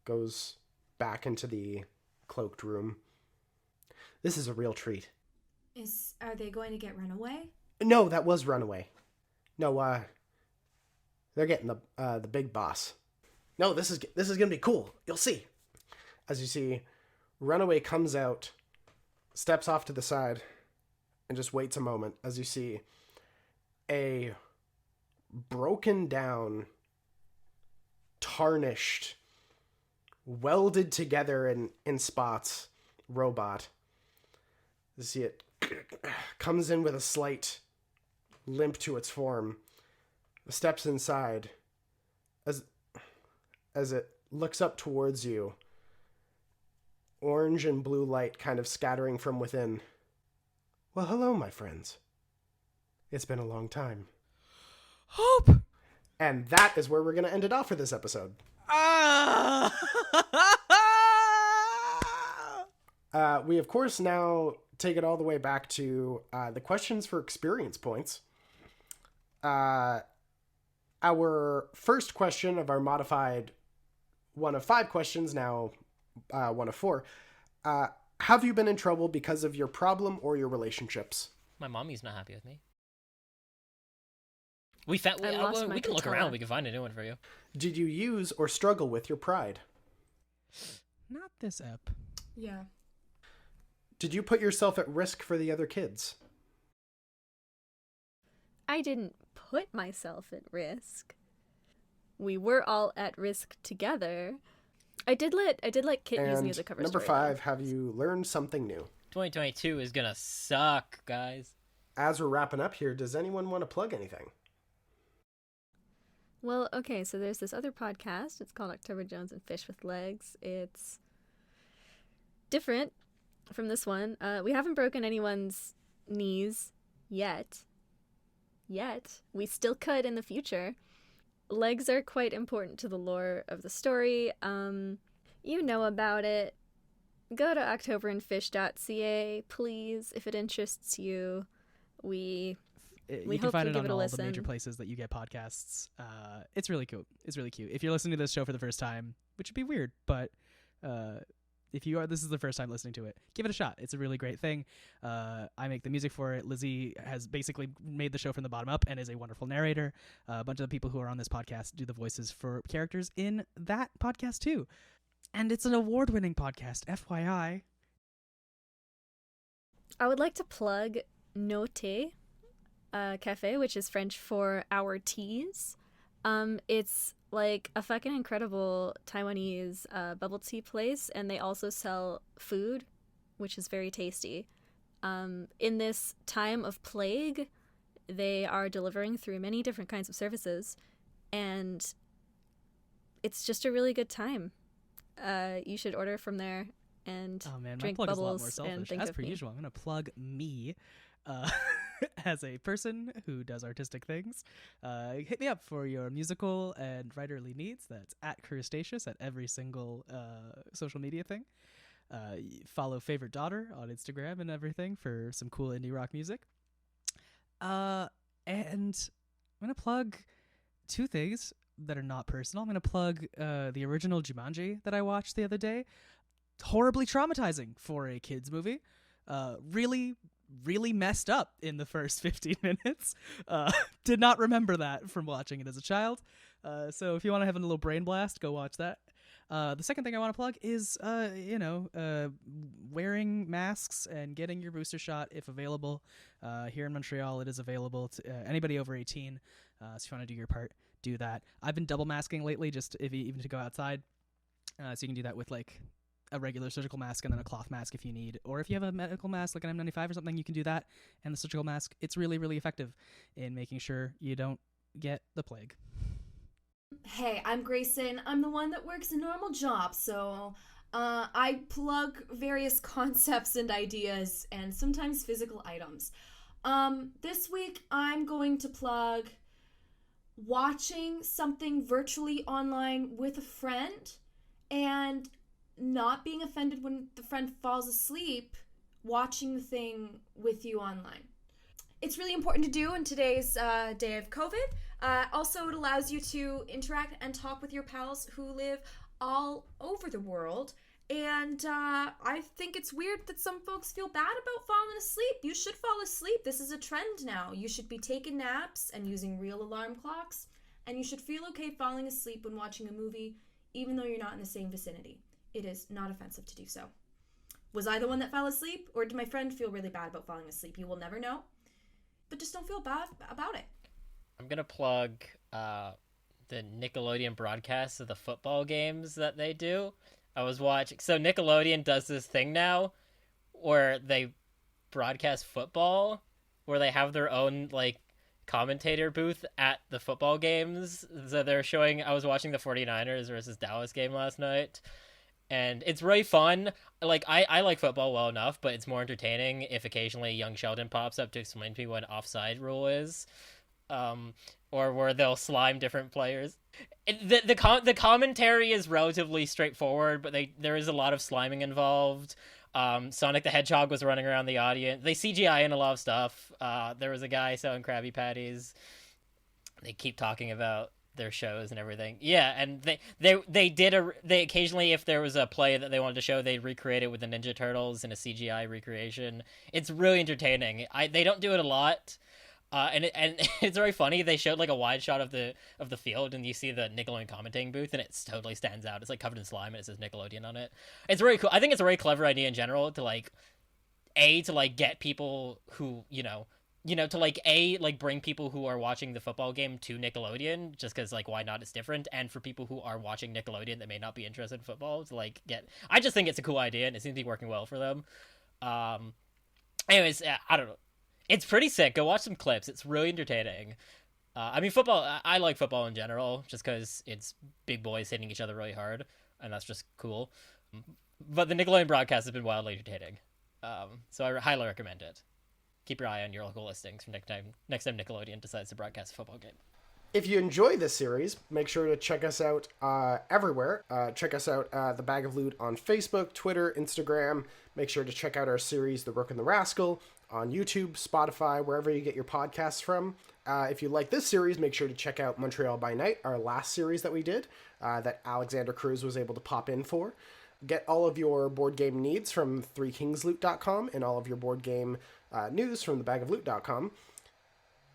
Goes back into the cloaked room. This is a real treat. Are they going to get run away? No, that was Runaway. No, they're getting the big boss. No, this is gonna be cool. You'll see. As you see, Runaway comes out, steps off to the side, and just waits a moment as you see a broken down, tarnished, welded together in spots robot. You see it comes in with a slight limp to its form, steps inside. As it looks up towards you, orange and blue light kind of scattering from within. Well, hello, my friends. It's been a long time. Hope! And that is where we're going to end it off for this episode. We, of course, now take it all the way back to the questions for experience points. Our first question of our modified 1 of 5 questions, now 1 of 4. Have you been in trouble because of your problem or your relationships? My mommy's not happy with me. We can look around. We can find a new one for you. Did you use or struggle with your pride? Not this app. Yeah. Did you put yourself at risk for the other kids? I didn't put myself at risk. We were all at risk together. I did let Kit use me as a cover number story. 5, have you learned something new? 2022 is gonna suck, guys. As we're wrapping up here, does anyone want to plug anything? Well, okay, so there's this other podcast. It's called October Jones and Fish with Legs. It's different from this one. We haven't broken anyone's knees yet. We still could in the future. Legs are quite important to the lore of the story. You know about it. Go to octoberandfish.ca, please, if it interests you. We You can find it on all the major places that you get podcasts. It's really cool. It's really cute. If you're listening to this show for the first time, which would be weird, but if you are, this is the first time listening to it, give it a shot. It's a really great thing. I make the music for it. Lizzie has basically made the show from the bottom up and is a wonderful narrator. A bunch of the people who are on this podcast do the voices for characters in that podcast too. And it's an award-winning podcast, FYI. I would like to plug Note Cafe, which is French for our teas. It's like a fucking incredible Taiwanese bubble tea place, and they also sell food, which is very tasty. In this time of plague, they are delivering through many different kinds of services, and it's just a really good time. You should order from there and drink my plug bubbles is a lot more and selfish. think As of per me. usual, I'm going to plug me as a person who does artistic things. Hit me up for your musical and writerly needs. That's at Crustaceous at every single social media thing. Follow Favorite Daughter on Instagram and everything for some cool indie rock music. And I'm going to plug 2 things that are not personal. I'm going to plug the original Jumanji that I watched the other day. Horribly traumatizing for a kids movie. Really messed up in the first 15 minutes. Did not remember that from watching it as a child. So if you want to have a little brain blast, go watch that. The second thing I want to plug is, wearing masks and getting your booster shot if available. Here in Montreal, it is available to anybody over 18. So if you want to do your part, do that. I've been double masking lately, just even to go outside. So you can do that with like a regular surgical mask and then a cloth mask if you need, or if you have a medical mask like an N95 or something, you can do that. And the surgical mask, it's really, really effective in making sure you don't get the plague. Hey, I'm Gracyn. I'm the one that works a normal job, so I plug various concepts and ideas and sometimes physical items. This week I'm going to plug watching something virtually online with a friend and not being offended when the friend falls asleep watching the thing with you online. It's really important to do in today's day of COVID. Also, it allows you to interact and talk with your pals who live all over the world. And I think it's weird that some folks feel bad about falling asleep. You should fall asleep. This is a trend now. You should be taking naps and using real alarm clocks. And you should feel okay falling asleep when watching a movie, even though you're not in the same vicinity. It is not offensive to do so. Was I the one that fell asleep, or did my friend feel really bad about falling asleep? You will never know. But just don't feel bad about it. I'm gonna plug the Nickelodeon broadcasts of the football games that they do. I was watching. So Nickelodeon does this thing now where they broadcast football, where they have their own like commentator booth at the football games. So they're showing. I was watching the 49ers versus Dallas game last night. And it's really fun. Like, I like football well enough, but it's more entertaining if occasionally young Sheldon pops up to explain to me what an offside rule is. Or where they'll slime different players. The commentary is relatively straightforward, but there is a lot of sliming involved. Sonic the Hedgehog was running around the audience. They CGI in a lot of stuff. There was a guy selling Krabby Patties. They keep talking about their shows and everything. Yeah, and they occasionally, if there was a play that they wanted to show, they'd recreate it with the Ninja Turtles in a CGI recreation. It's really entertaining. They don't do it a lot, and it's very funny. They showed like a wide shot of the field, and you see the Nickelodeon commentating booth, and it totally stands out. It's like covered in slime, and it says Nickelodeon on it. It's really cool. I think it's a very clever idea in general to get people who to bring people who are watching the football game to Nickelodeon, just because why not? It's different. And for people who are watching Nickelodeon that may not be interested in football to I just think it's a cool idea, and it seems to be working well for them. Anyways, I don't know. It's pretty sick. Go watch some clips. It's really entertaining. Football, I like football in general, just because it's big boys hitting each other really hard, and that's just cool. But the Nickelodeon broadcast has been wildly entertaining. So I highly recommend it. Keep your eye on your local listings for next time Nickelodeon decides to broadcast a football game. If you enjoy this series, make sure to check us out everywhere. Check us out, The Bag of Loot, on Facebook, Twitter, Instagram. Make sure to check out our series, The Rook and the Rascal, on YouTube, Spotify, wherever you get your podcasts from. If you like this series, make sure to check out Montreal by Night, our last series that we did, that Alexander Cruz was able to pop in for. Get all of your board game needs from 3kingsloot.com and all of your board game news from thebagofloot.com.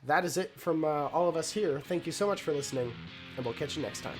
That is it from all of us here. Thank you so much for listening, and we'll catch you next time.